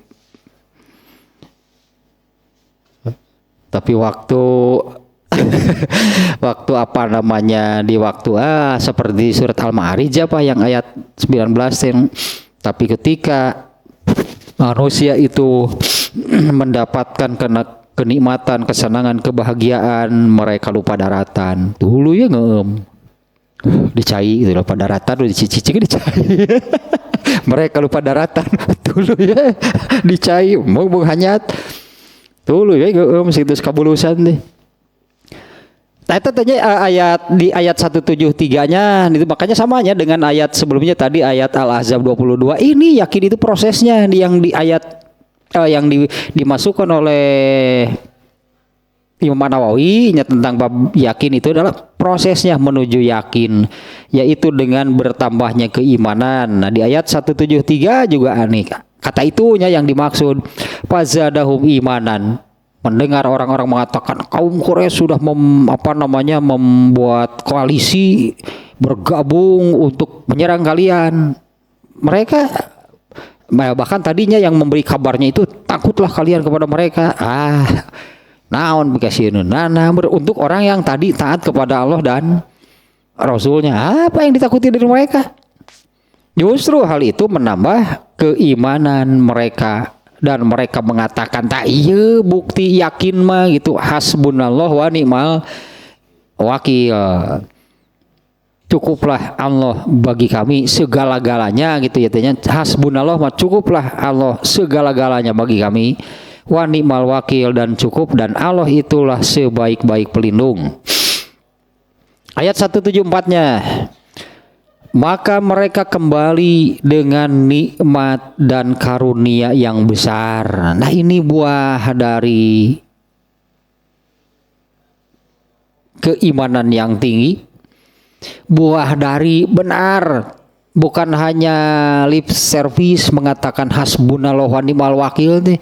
Tapi waktu di waktu seperti surat Al-Ma'arij apa yang ayat 19 tapi ketika manusia itu mendapatkan kenikmatan, kesenangan, kebahagiaan, mereka lupa daratan. Dulu ya dicai gitu, lupa daratan, udah dicicik dicai. Mereka lupa daratan. Dulu ya dicai, mau hanyat. Dulu ya situs kabulusan deh. Nah itu tanya ayat 173-nya itu makanya samanya dengan ayat sebelumnya tadi ayat Al-Ahzab 22. Ini yakin itu prosesnya yang di ayat yang dimasukkan oleh Imam Nawawi tentang bab yakin itu adalah prosesnya menuju yakin, yaitu dengan bertambahnya keimanan. Nah di ayat 173 juga aneh. Kata itunya yang dimaksud fazadahum imanan. Mendengar orang-orang mengatakan kaum Quraisy sudah membuat koalisi bergabung untuk menyerang kalian. Mereka bahkan tadinya yang memberi kabarnya itu takutlah kalian kepada mereka. Naon bikasieun. Untuk orang yang tadi taat kepada Allah dan Rasulnya, apa yang ditakuti dari mereka? Justru hal itu menambah keimanan mereka dan mereka mengatakan tak iya bukti yakin mah gitu, hasbunallah wa ni'mal wakil. Cukuplah Allah bagi kami segala-galanya gitu ya, hasbunallah mah cukuplah Allah segala-galanya bagi kami, wa ni'mal wakil dan cukup, dan Allah itulah sebaik-baik pelindung. Ayat 174-nya, maka mereka kembali dengan nikmat dan karunia yang besar. Nah ini buah dari keimanan yang tinggi, buah dari benar, bukan hanya lip service mengatakan hasbunallah wa ni'mal wakil nih.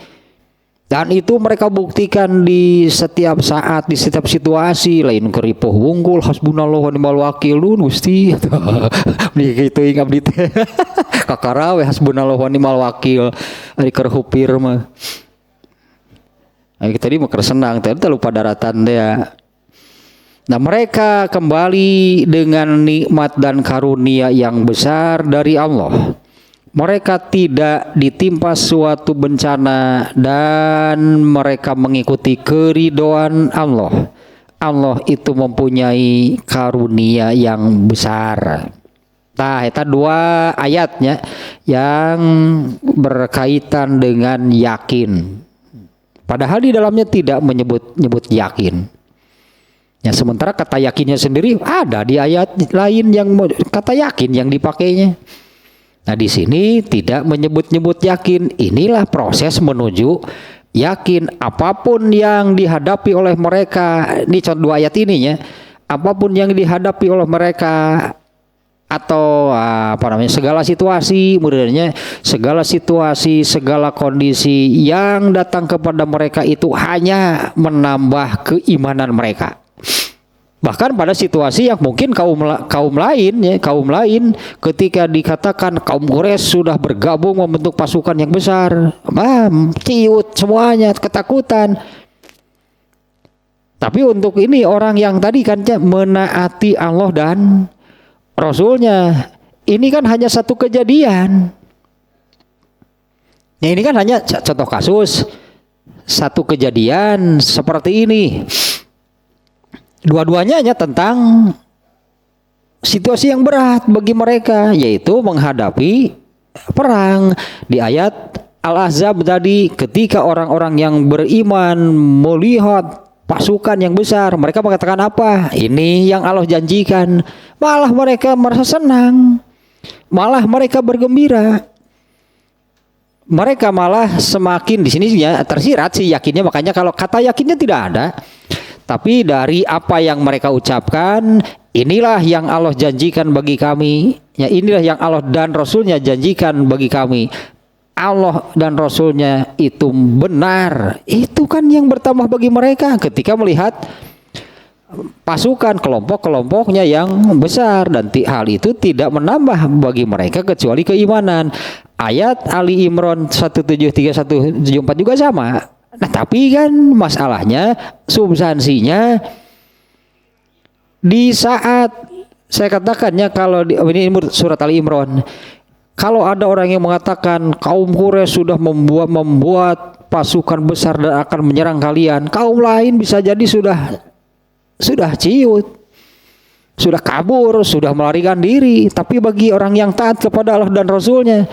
Dan itu mereka buktikan di setiap saat, di setiap situasi. Lain keripuh wungkul hasbunallah wa ni'mal wakil lu Gusti. Begitu ingat abdi teh. Kakarawe hasbunallah wa ni'mal wakil. Ari keur hupir mah. Ari tadi mah keur senang, tadi lupa daratan teh. Nah mereka kembali dengan nikmat dan karunia yang besar dari Allah. Mereka tidak ditimpa suatu bencana dan mereka mengikuti keridhaan Allah. Allah itu mempunyai karunia yang besar. Nah, itu dua ayatnya yang berkaitan dengan yakin. Padahal di dalamnya tidak menyebut yakin. Ya, sementara kata yakinnya sendiri ada di ayat lain yang kata yakin yang dipakainya. Nah di sini tidak menyebut-nyebut yakin. Inilah proses menuju yakin. Apapun yang dihadapi oleh mereka, ini contoh dua ayat ininya, apapun yang dihadapi oleh mereka atau segala situasi, kemudiannya segala situasi, segala kondisi yang datang kepada mereka itu hanya menambah keimanan mereka. Bahkan pada situasi yang mungkin kaum lain ketika dikatakan kaum Quraisy sudah bergabung membentuk pasukan yang besar, ciut semuanya ketakutan. Tapi untuk ini orang yang tadi kan menaati Allah dan Rasulnya, ini kan hanya satu kejadian. Nah, ini kan hanya contoh kasus satu kejadian seperti ini. Dua-duanya hanya tentang situasi yang berat bagi mereka, yaitu menghadapi perang. Di ayat Al-Ahzab tadi, ketika orang-orang yang beriman melihat pasukan yang besar, mereka mengatakan apa? Ini yang Allah janjikan. Malah mereka merasa senang, malah mereka bergembira. Mereka malah semakin, di sini ya tersirat sih yakinnya, makanya kalau kata yakinnya tidak ada. Tapi dari apa yang mereka ucapkan, inilah yang Allah janjikan bagi kami. Ya, inilah yang Allah dan Rasulnya janjikan bagi kami. Allah dan Rasulnya itu benar. Itu kan yang bertambah bagi mereka ketika melihat pasukan kelompok-kelompoknya yang besar. Dan hal itu tidak menambah bagi mereka kecuali keimanan. Ayat Ali Imran 173-174 juga sama. Nah tapi kan masalahnya, substansinya di saat saya katakannya, kalau ini surat Ali Imran, kalau ada orang yang mengatakan kaum Quraisy sudah membuat pasukan besar dan akan menyerang kalian, kaum lain bisa jadi sudah ciut, sudah kabur, sudah melarikan diri. Tapi bagi orang yang taat kepada Allah dan Rasulnya,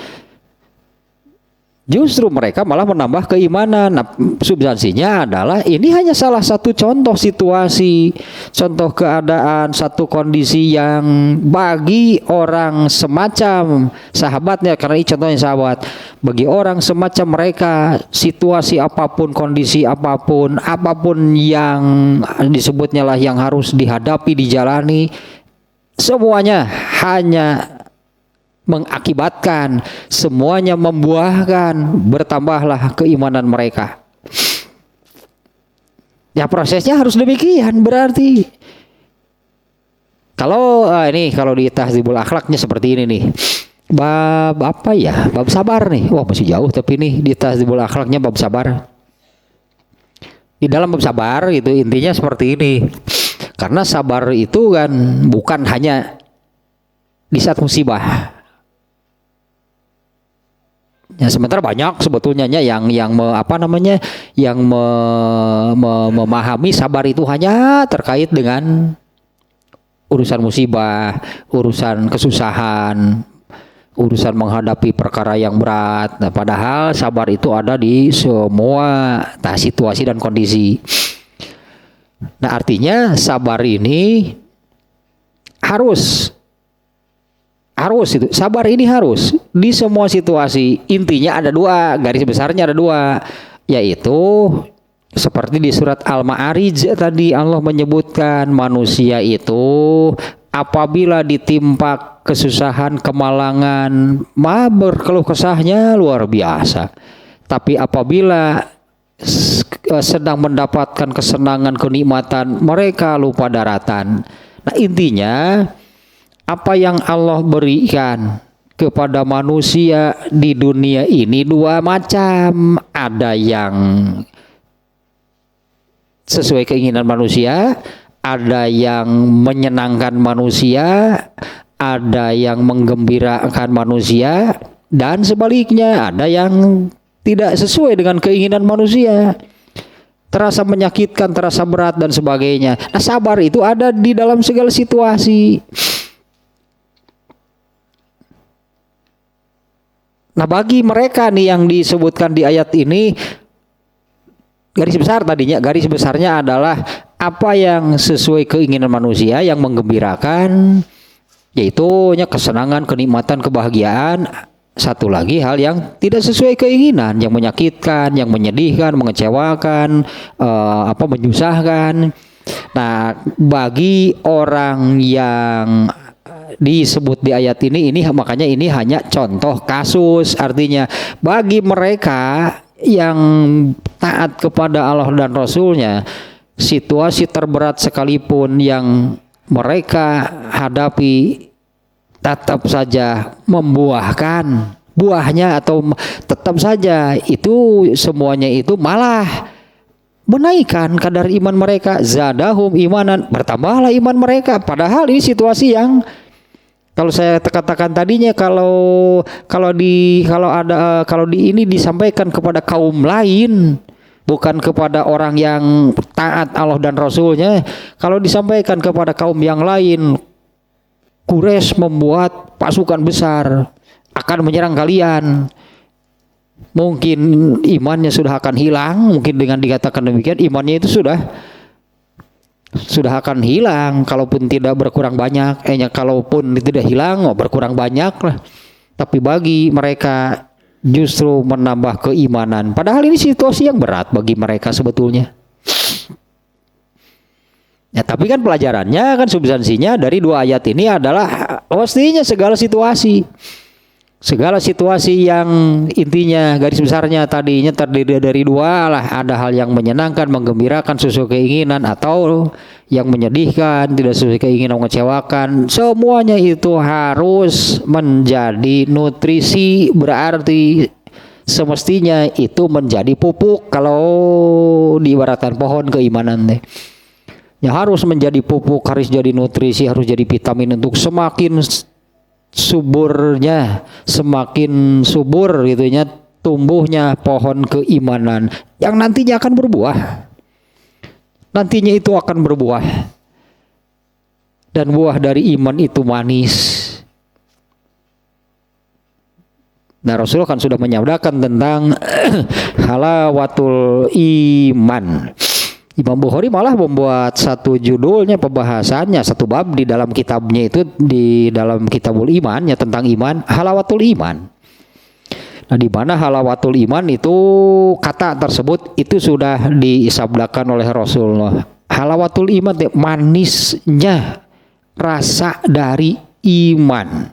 justru mereka malah menambah keimanan. Nah, substansinya adalah ini hanya salah satu contoh situasi, contoh keadaan, satu kondisi yang bagi orang semacam sahabatnya, karena ini contohnya sahabat, bagi orang semacam mereka, situasi apapun, kondisi apapun, apapun yang disebutnya lah yang harus dihadapi, dijalani, semuanya hanya mengakibatkan, semuanya membuahkan bertambahlah keimanan mereka. Ya prosesnya harus demikian berarti. Kalau kalau di Tahdzibul Akhlaknya seperti ini nih. Bab apa ya? Bab sabar nih. Wah, masih jauh tapi nih di Tahdzibul Akhlaknya bab sabar. Di dalam bab sabar itu intinya seperti ini. Karena sabar itu kan bukan hanya di saat musibah. Ya, sementara banyak sebetulnya yang memahami sabar itu hanya terkait dengan urusan musibah, urusan kesusahan, urusan menghadapi perkara yang berat. Nah, padahal sabar itu ada di semua situasi dan kondisi. Nah, artinya sabar ini harus itu. Sabar ini harus di semua situasi. Intinya ada dua, garis besarnya ada dua, yaitu seperti di surat Al-Ma'arij tadi Allah menyebutkan manusia itu apabila ditimpa kesusahan, kemalangan, berkeluh kesahnya luar biasa. Tapi apabila sedang mendapatkan kesenangan, kenikmatan, mereka lupa daratan. Nah, intinya apa yang Allah berikan kepada manusia di dunia ini dua macam. Ada yang sesuai keinginan manusia, ada yang menyenangkan manusia, ada yang menggembirakan manusia, dan sebaliknya ada yang tidak sesuai dengan keinginan manusia, terasa menyakitkan, terasa berat dan sebagainya. Nah, sabar itu ada di dalam segala situasi. Nah, bagi mereka nih yang disebutkan di ayat ini, garis besarnya adalah apa yang sesuai keinginan manusia, yang menggembirakan, yaitu kesenangan, kenikmatan, kebahagiaan. Satu lagi hal yang tidak sesuai keinginan, yang menyakitkan, yang menyedihkan, mengecewakan, menyusahkan. Nah, bagi orang yang disebut di ayat ini makanya ini hanya contoh kasus. Artinya bagi mereka yang taat kepada Allah dan Rasulnya, situasi terberat sekalipun yang mereka hadapi tetap saja membuahkan buahnya, atau tetap saja itu semuanya itu malah menaikkan kadar iman mereka. Zadahum imanan, bertambahlah iman mereka. Padahal ini situasi yang kalau saya katakan tadinya, kalau ini disampaikan kepada kaum lain, bukan kepada orang yang taat Allah dan Rasulnya. Kalau disampaikan kepada kaum yang lain, Quraisy membuat pasukan besar akan menyerang kalian, mungkin imannya sudah akan hilang. Mungkin dengan dikatakan demikian, imannya itu sudah akan hilang, kalaupun tidak berkurang banyak. Kalaupun tidak hilang, berkurang banyak lah. Tapi bagi mereka justru menambah keimanan. Padahal ini situasi yang berat bagi mereka sebetulnya. Ya, tapi kan pelajarannya, kan substansinya dari dua ayat ini adalah pastinya segala situasi yang intinya garis besarnya tadinya terdiri dari dua lah. Ada hal yang menyenangkan, menggembirakan sesuai keinginan, atau yang menyedihkan, tidak sesuai keinginan, mengecewakan. Semuanya itu harus menjadi nutrisi, berarti semestinya itu menjadi pupuk. Kalau diibaratkan pohon keimanan deh, ya harus menjadi pupuk, harus jadi nutrisi, harus jadi vitamin untuk semakin semakin subur gitunya tumbuhnya pohon keimanan yang nantinya akan berbuah. Nantinya itu akan berbuah. Dan buah dari iman itu manis. Nah, Rasulullah kan sudah menyabdakan tentang halawatul iman. Imam Bukhari malah membuat satu judulnya, pembahasannya, satu bab di dalam kitabnya itu, di dalam Kitabul Iman, ya, tentang iman, halawatul iman. Nah, di mana halawatul iman itu kata tersebut itu sudah disabdakan oleh Rasulullah. Halawatul iman, manisnya rasa dari iman.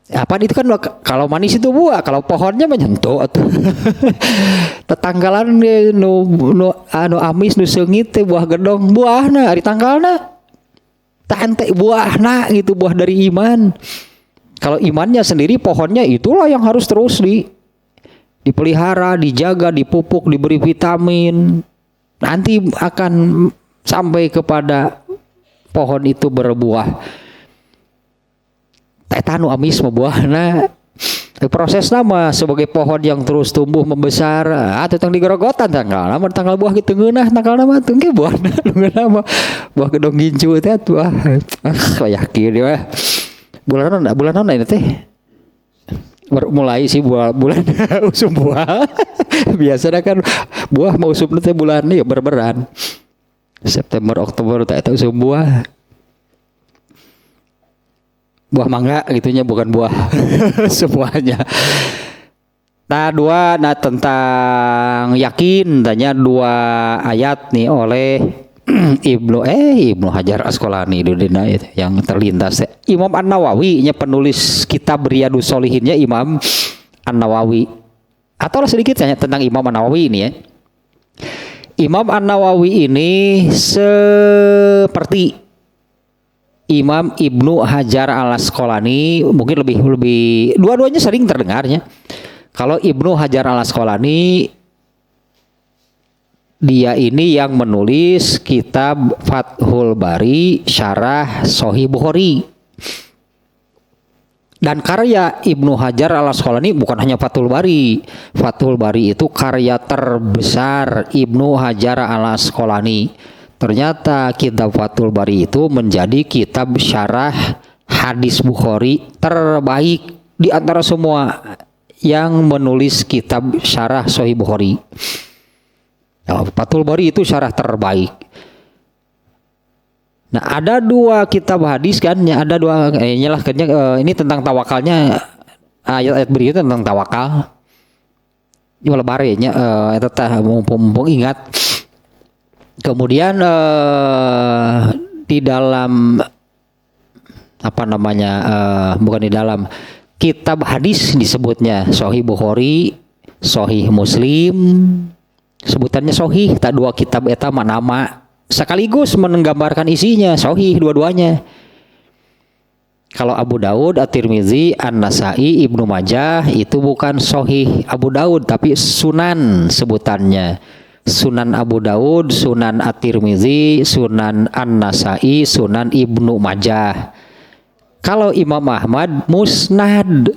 Apa itu kan, kalau manis itu buah, kalau pohonnya menyentuh atau tetanggalan nu amis nu seungit teh buah gedong, buahna ari tanggalna tante buahna gitu, buah dari iman. Kalau imannya sendiri, pohonnya itulah yang harus terus dipelihara, dijaga, dipupuk, diberi vitamin. Nanti akan sampai kepada pohon itu berbuah. Tanu amis buahna Proses nama sebagai pohon yang terus tumbuh membesar, atau tang digerogotan tanggal nama tanggal buah gitu ngeunah tanggal nama tengke buah nama buah gedong gincu teh tuh yakin ya bulan ini teh mulai sih bulan usum buah biasanya kan buah mau usum teh bulan ya berberan September Oktober teh usum buah mangga gitunya bukan buah semuanya. Nah tentang yakin tanya dua ayat nih oleh Ibnu Hajar Asqalani dudina yang terlintas. Imam An-Nawawi nya penulis kitab Riyadhus Shalihinnya Imam An-Nawawi. Atau sedikit tanya tentang Imam An-Nawawi ini ya. Imam An-Nawawi ini seperti Imam Ibnu Hajar Al-Asqalani, mungkin lebih dua-duanya sering terdengarnya. Kalau Ibnu Hajar Al-Asqalani dia ini yang menulis kitab Fathul Bari Syarah Sahih Bukhari. Dan karya Ibnu Hajar Al-Asqalani bukan hanya Fathul Bari. Fathul Bari itu karya terbesar Ibnu Hajar Al-Asqalani. Ternyata kitab Fathul Bari itu menjadi kitab syarah hadis Bukhari terbaik di antara semua yang menulis kitab syarah Sahih Bukhari. Fathul Bari itu syarah terbaik. Nah, ada dua kitab hadis kan, ada dua ini tentang tawakalnya, ayat-ayat berikutnya tentang tawakal. Ini lebarnya eta teh mumpung ingat. Kemudian di dalam bukan di dalam kitab hadis disebutnya Sahih Bukhari, Sahih Muslim, sebutannya Sahih. Tak dua kitab eta nama sekaligus menggambarkan isinya Sahih dua-duanya. Kalau Abu Daud, At-Tirmizi, An-Nasai, Ibnu Majah itu bukan Sahih Abu Daud tapi Sunan sebutannya. Sunan Abu Daud, Sunan At-Tirmizi, Sunan An-Nasai, Sunan Ibnu Majah. Kalau Imam Ahmad Musnad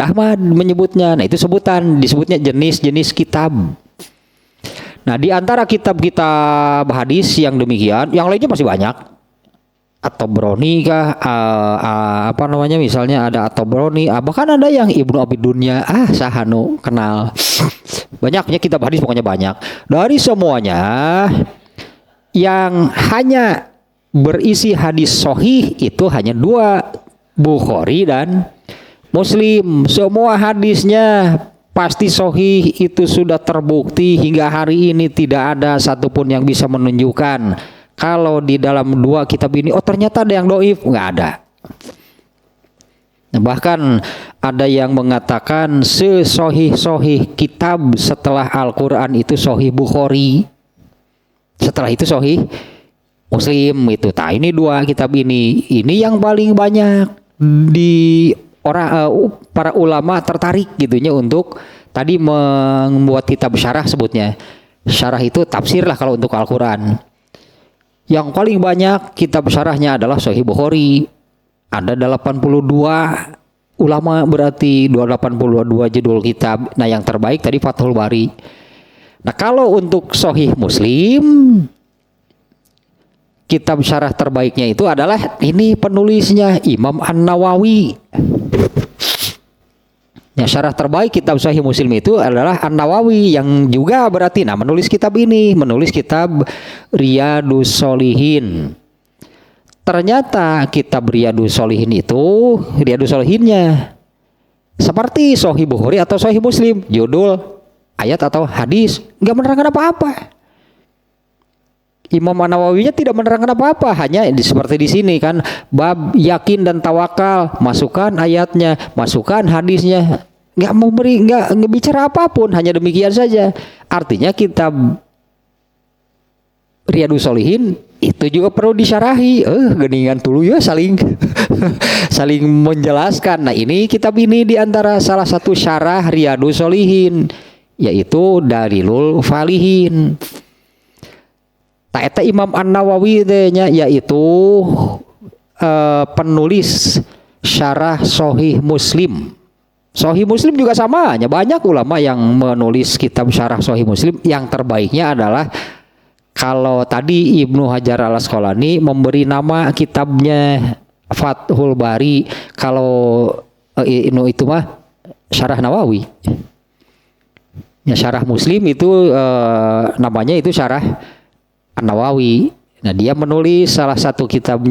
Ahmad menyebutnya. Nah itu disebutnya jenis-jenis kitab. Nah di antara kitab-kitab hadis yang demikian, yang lainnya masih banyak. At-Tabrani kah, misalnya ada At-Tabrani, bahkan ada yang Ibnu Abi Dunya, sahanu kenal. Banyaknya kitab hadis pokoknya banyak. Dari semuanya yang hanya berisi hadis sahih itu hanya dua, Bukhari dan Muslim. Semua hadisnya pasti sahih, itu sudah terbukti hingga hari ini tidak ada satupun yang bisa menunjukkan kalau di dalam dua kitab ini ternyata ada yang dhaif, nggak ada. Nah, bahkan ada yang mengatakan sesahih kitab setelah Al-Quran itu Sahih Bukhari, setelah itu Sahih Muslim itu. Nah ini dua kitab ini yang paling banyak di para ulama tertarik gitunya untuk tadi membuat kitab syarah, sebutnya syarah itu tafsir lah kalau untuk Al-Quran. Yang paling banyak kitab syarahnya adalah Sahih Bukhari. Ada 82 ulama, berarti 282 judul kitab. Nah yang terbaik tadi Fathul Bari. Nah kalau untuk Sahih Muslim, kitab syarah terbaiknya itu adalah ini penulisnya Imam An-Nawawi. Ya, syarah terbaik kitab Sahih Muslim itu adalah An-Nawawi yang juga berarti menulis kitab ini, menulis kitab Riyadhus Shalihin. Ternyata kitab Riyadhus Shalihin itu Riyadhus Shalihinnya seperti Sahih Bukhari atau Sahih Muslim, judul, ayat atau hadis nggak menerangkan apa-apa. Imam An-Nawawinya tidak menerangkan apa-apa, hanya seperti di sini kan, bab yakin dan tawakal, masukkan ayatnya, masukkan hadisnya, nggak bicara apapun, hanya demikian saja. Artinya kitab Riyadhus Shalihin itu juga perlu disyarahi, geningan tulu ya saling saling menjelaskan. Nah ini kitab ini diantara salah satu syarah Riyadhus Shalihin, yaitu Dalilul Falihin. Eta Imam An-Nawawi nya yaitu penulis syarah Sahih Muslim. Sahih Muslim juga sama, hanya banyak ulama yang menulis kitab syarah Sahih Muslim. Yang terbaiknya adalah kalau tadi Ibnu Hajar Al Asqalani memberi nama kitabnya Fathul Bari, kalau itu mah Syarah Nawawi. Ya, Syarah Muslim itu namanya itu Syarah An-Nawawi. Nah, dia menulis salah satu kitab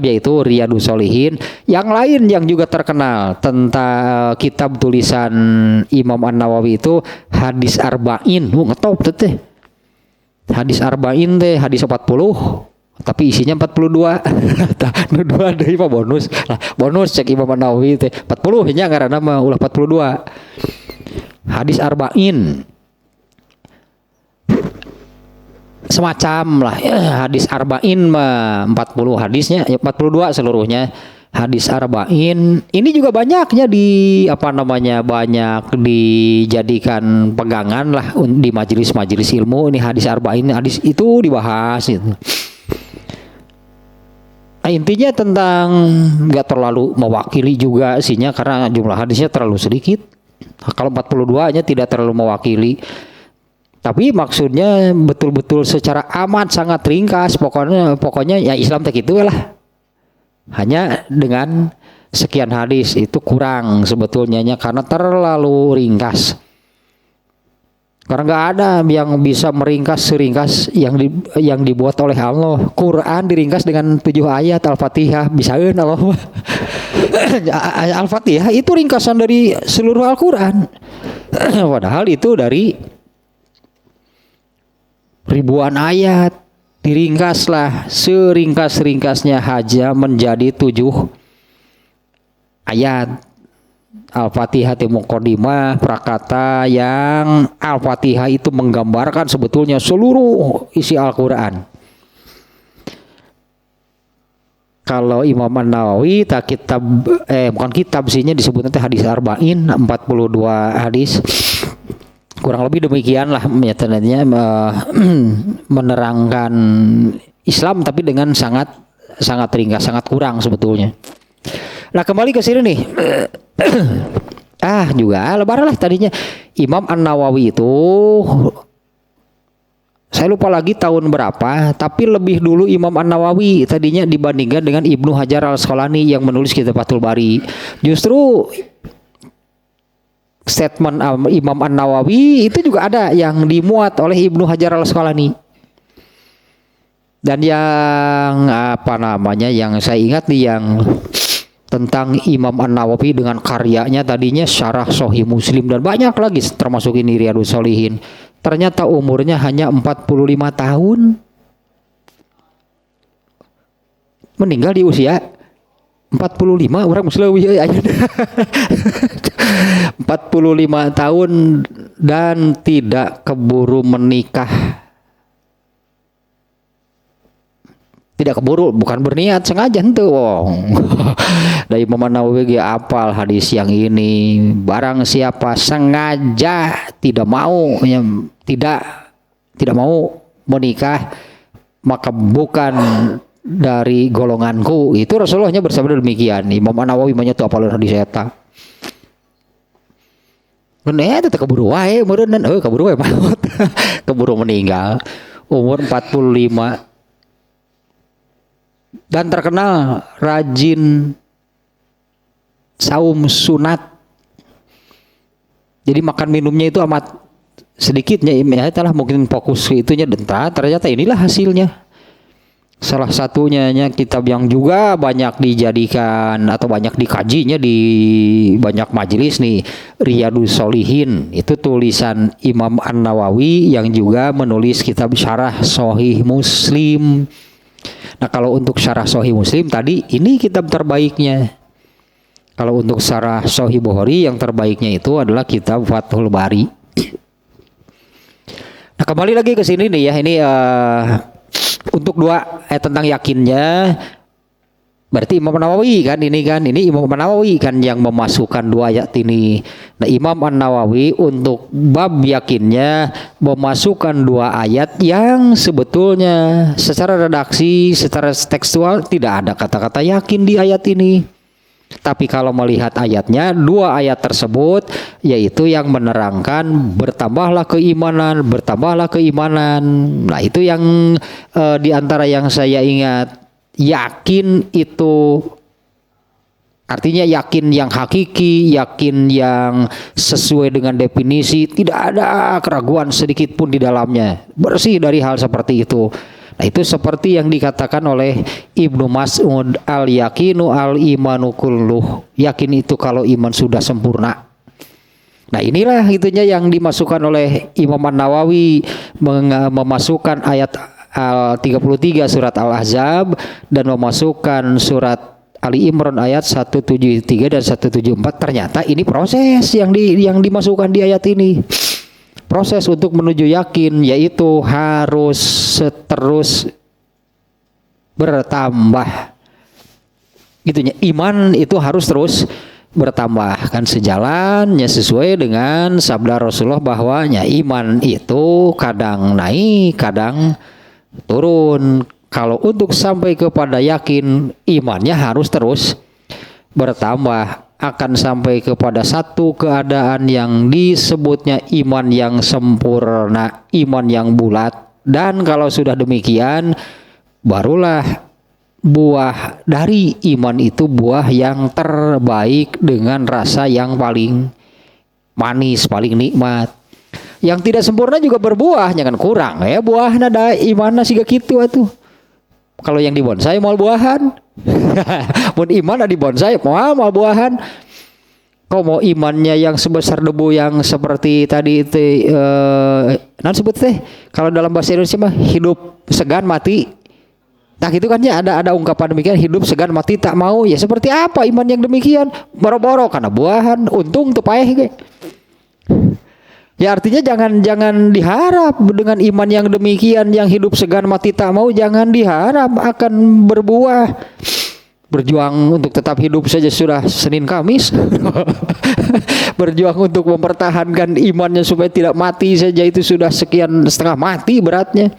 yaitu Riyadhus Shalihin. Yang lain yang juga terkenal tentang kitab tulisan Imam An-Nawawi itu Hadis Arba'in. Ngetop teh. Hadis Arba'in teh hadis 40 tapi isinya 42. Nu dua deui mah bonus. Nah, bonus cek Imam An-Nawawi teh 40 nya ngaranna mah ulah 42. Hadis Arba'in. Semacam lah hadis Arba'in mah 40 hadisnya, 42 seluruhnya. Hadis Arba'in ini juga banyaknya banyak dijadikan pegangan lah di majelis-majelis ilmu. Ini hadis Arba'in, hadis itu dibahas gitu. Nah, intinya tentang nggak terlalu mewakili juga isinya karena jumlah hadisnya terlalu sedikit. Kalau 42 nya tidak terlalu mewakili. Tapi maksudnya betul-betul secara amat sangat ringkas. Pokoknya ya Islam tak gitu lah. Hanya dengan sekian hadis itu kurang sebetulnya karena terlalu ringkas. Karena nggak ada yang bisa meringkas seringkas yang dibuat oleh Allah. Quran diringkas dengan 7 ayat Al-Fatihah. Bisaeun Allah. Al-Fatihah itu ringkasan dari seluruh Al-Quran. Padahal itu dari ribuan ayat, diringkaslah seringkas-ringkasnya haja menjadi 7 ayat. Al-Fatihah muqaddimah, prakata yang Al-Fatihah itu menggambarkan sebetulnya seluruh isi Al-Quran. Kalau Imam An-Nawawi bukan kitab sihnya disebutnya hadis Arba'in 42 hadis. Kurang lebih demikian lah menyatakannya menerangkan Islam tapi dengan sangat ringkas, sangat kurang sebetulnya. Nah, kembali ke sini nih. Juga lebaran lah tadinya Imam An-Nawawi itu saya lupa lagi tahun berapa, tapi lebih dulu Imam An-Nawawi tadinya dibandingkan dengan Ibnu Hajar Al Asqalani yang menulis kitab Fathul Bari. Justru statement Imam An-Nawawi itu juga ada yang dimuat oleh Ibnu Hajar Al Asqalani. Dan yang yang saya ingat nih yang tentang Imam An-Nawawi dengan karyanya tadinya Syarah Sahih Muslim dan banyak lagi termasuk ini Riyadhus Shalihin. Ternyata umurnya hanya 45 tahun. Meninggal di usia 45 orang muslim 45 tahun dan tidak keburu menikah. Tidak keburu, bukan berniat sengaja ente wong. Dari Imam Nawawi apal hadis yang ini. Barang siapa sengaja tidak mau menikah maka bukan dari golonganku. Itu Rasulullahnya bersabda demikian. Imam Nawawi menyatu apal hadis eta. Bener itu keburu wae, keburu wae maut. Keburu meninggal umur 45. Dan terkenal rajin saum sunat. Jadi makan minumnya itu amat sedikitnya. Itulah mungkin fokus itunya denta. Ternyata inilah hasilnya. Salah satunya kitab yang juga banyak dijadikan atau banyak dikajinya di banyak majelis nih, Riyadhus Shalihin. Itu tulisan Imam An-Nawawi yang juga menulis kitab Syarah Sahih Muslim. Nah, kalau untuk Syarah Sahih Muslim tadi ini kitab terbaiknya. Kalau untuk Syarah Sahih Bukhari yang terbaiknya itu adalah kitab Fathul Bari. Nah, kembali lagi ke sini nih ya. Ini untuk tentang yakinnya. Berarti Imam Nawawi kan ini Imam Nawawi kan yang memasukkan 2 ayat ini. Nah, Imam An-Nawawi untuk bab yakinnya memasukkan 2 ayat yang sebetulnya secara redaksi, secara tekstual tidak ada kata-kata yakin di ayat ini. Tapi kalau melihat ayatnya, dua ayat tersebut yaitu yang menerangkan bertambahlah keimanan, bertambahlah keimanan. Nah itu yang diantara yang saya ingat. Yakin itu artinya yakin yang hakiki, yakin yang sesuai dengan definisi, tidak ada keraguan sedikit pun di dalamnya, bersih dari hal seperti itu. Nah itu seperti yang dikatakan oleh Ibnu Mas'ud, al-yakinu al-imanu kulluh. Yakin itu kalau iman sudah sempurna. Nah inilah itunya yang dimasukkan oleh Imam An-Nawawi, memasukkan ayat al-33 surat Al-Ahzab dan memasukkan surat Ali Imran ayat 173 dan 174. Ternyata ini proses yang dimasukkan di ayat ini. Proses untuk menuju yakin, yaitu harus terus bertambah. Gitunya, iman itu harus terus bertambah, kan sejalannya sesuai dengan sabda Rasulullah bahwanya iman itu kadang naik, kadang turun. Kalau untuk sampai kepada yakin, imannya harus terus bertambah. Akan sampai kepada satu keadaan yang disebutnya iman yang sempurna, iman yang bulat. Dan kalau sudah demikian, barulah buah dari iman itu buah yang terbaik dengan rasa yang paling manis, paling nikmat. Yang tidak sempurna juga berbuah, jangan kurang ya buah nada iman sih gitu atuh. Kalau yang di bonsai mau buahan. Mun iman di bonsai mau buahan. Kau mau imannya yang sebesar debu yang seperti tadi itu nah sebut teh kalau dalam bahasa Indonesia mah hidup segan mati. Nah gitu kan ya ada ungkapan demikian, hidup segan mati tak mau. Ya seperti apa iman yang demikian? Boro-boro karena buahan, untung tuh paeh ge. Ya artinya jangan diharap dengan iman yang demikian, yang hidup segan mati tak mau, jangan diharap akan berbuah. Berjuang untuk tetap hidup saja sudah Senin Kamis. Berjuang untuk mempertahankan imannya supaya tidak mati saja itu sudah sekian setengah mati beratnya.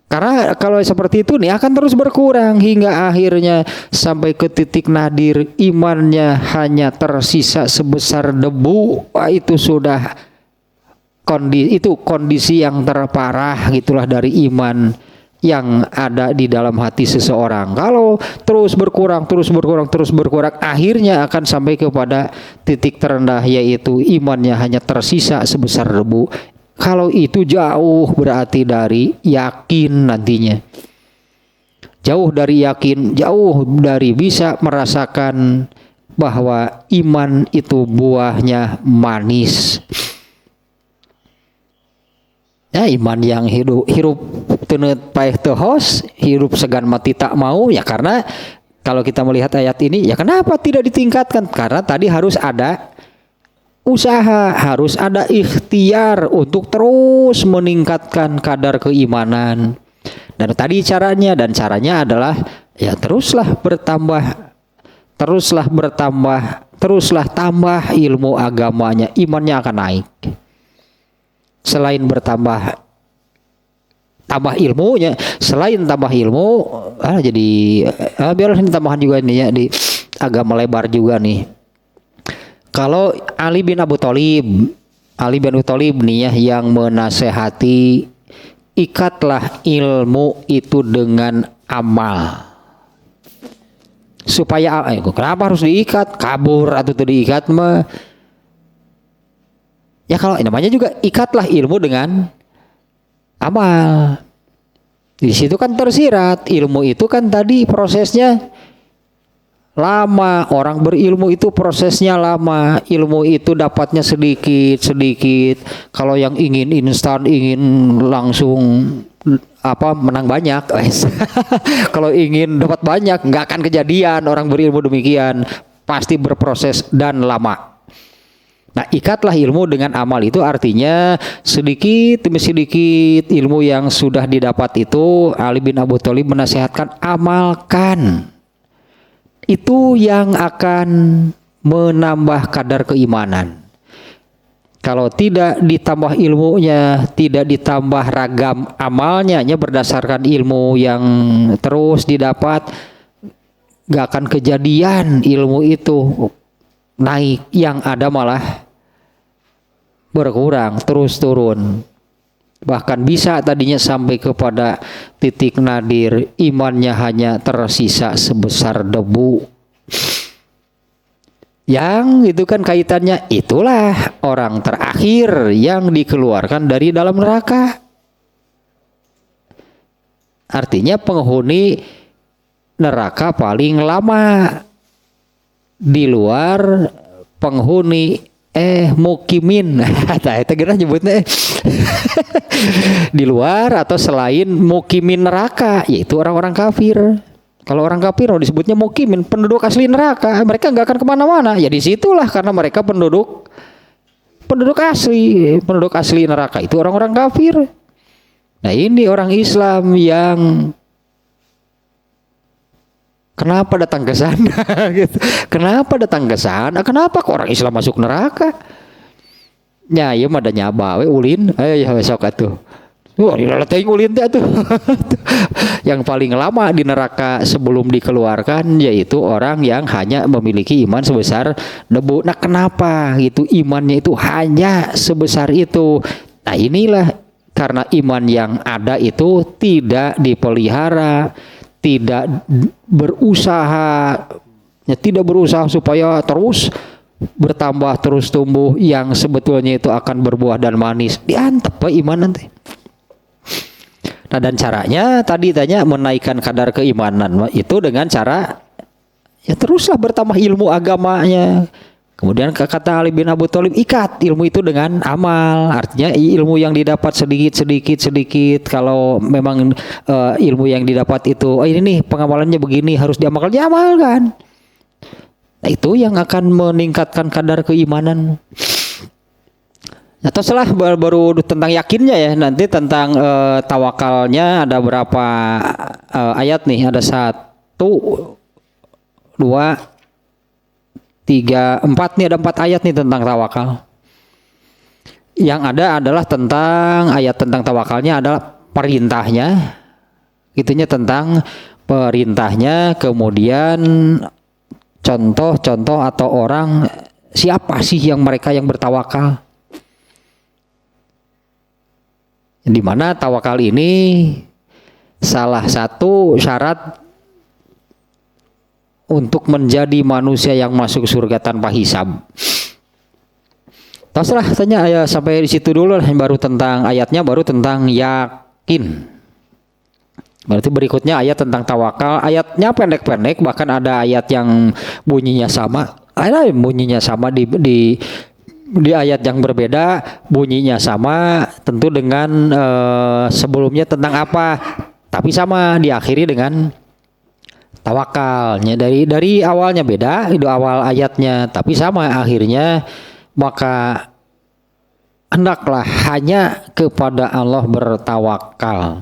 Karena kalau seperti itu nih akan terus berkurang hingga akhirnya sampai ke titik nadir imannya hanya tersisa sebesar debu. Wah, itu sudah kondisi yang terparah gitulah dari iman yang ada di dalam hati seseorang. Kalau terus berkurang, akhirnya akan sampai kepada titik terendah yaitu imannya hanya tersisa sebesar debu. Kalau itu jauh berarti dari yakin nantinya. Jauh dari yakin, jauh dari bisa merasakan bahwa iman itu buahnya manis. Ya iman yang hirup tenet paeh teu hos, hirup segan mati tak mau ya karena kalau kita melihat ayat ini ya kenapa tidak ditingkatkan? Karena tadi harus ada usaha, harus ada ikhtiar untuk terus meningkatkan kadar keimanan. Dan tadi caranya adalah ya teruslah tambah ilmu agamanya, imannya akan naik. Selain tambah ilmunya, selain tambah ilmu, jadi biar ini tambahan juga nih ya di agak melebar juga nih. Kalau Ali bin Abi Thalib nih ya yang menasehati ikatlah ilmu itu dengan amal. Supaya kenapa harus diikat? Kabur atau tidak diikat mah? Ya kalau namanya juga ikatlah ilmu dengan amal. Di situ kan tersirat ilmu itu kan tadi prosesnya lama. Orang berilmu itu prosesnya lama. Ilmu itu dapatnya sedikit. Kalau yang ingin instan, ingin langsung menang banyak. Kalau ingin dapat banyak nggak akan kejadian. Orang berilmu demikian pasti berproses dan lama. Nah ikatlah ilmu dengan amal itu artinya sedikit demi sedikit ilmu yang sudah didapat itu Ali bin Abi Thalib menasihatkan amalkan. Itu yang akan menambah kadar keimanan. Kalau tidak ditambah ilmunya, tidak ditambah ragam amalnya berdasarkan ilmu yang terus didapat, gak akan kejadian ilmu itu naik, yang ada malah berkurang, terus turun. Bahkan bisa tadinya sampai kepada titik nadir, imannya hanya tersisa sebesar debu. Yang itu kan kaitannya, itulah orang terakhir yang dikeluarkan dari dalam neraka. Artinya penghuni neraka paling lama di luar penghuni mukimin. Eta kira nyebutnya di luar atau selain mukimin neraka, yaitu orang-orang kafir. Kalau orang kafir disebutnya mukimin, penduduk asli neraka. Mereka nggak akan kemana-mana. Ya disitulah karena mereka penduduk asli neraka itu orang-orang kafir. Nah ini orang Islam yang kenapa datang ke sana? Gitu. Kenapa datang ke sana? Kenapa kok orang Islam masuk neraka? Ya, iya mah ada nyaba we ulin. Ya besok atuh. Wah, dilatih ulin teh atuh. Yang paling lama di neraka sebelum dikeluarkan yaitu orang yang hanya memiliki iman sebesar debu. Nah, kenapa gitu imannya itu hanya sebesar itu? Nah, inilah karena iman yang ada itu tidak dipelihara, tidak berusaha supaya terus bertambah, terus tumbuh, yang sebetulnya itu akan berbuah dan manis, diantep iman nanti. Nah, dan caranya tadi tanya menaikkan kadar keimanan itu dengan cara ya teruslah bertambah ilmu agamanya. Kemudian kata Ali bin Abi Thalib, ikat ilmu itu dengan amal. Artinya ilmu yang didapat sedikit. Kalau memang ilmu yang didapat itu, ini nih pengamalannya begini, harus diamalkan. Nah, itu yang akan meningkatkan kadar keimanan. Nah, setelah baru tentang yakinnya ya, nanti tentang tawakalnya ada berapa ayat nih? Ada 1, 2, 3, 4 nih, ada 4 ayat nih tentang tawakal. Yang ada adalah tentang ayat tentang tawakalnya adalah perintahnya, itunya tentang perintahnya, kemudian contoh-contoh atau orang siapa sih yang mereka yang bertawakal. Di mana tawakal ini salah satu syarat untuk menjadi manusia yang masuk surga tanpa hisab. Teruslah tanya ya, sampai di situ dulu, baru tentang ayatnya, baru tentang yakin. Berarti berikutnya ayat tentang tawakal. Ayatnya pendek-pendek, bahkan ada ayat yang bunyinya sama. Ada bunyinya sama di ayat yang berbeda, bunyinya sama, tentu dengan sebelumnya tentang apa, tapi sama diakhiri dengan tawakalnya. Dari awalnya beda, itu awal ayatnya, tapi sama akhirnya. Maka hendaklah hanya kepada Allah bertawakal.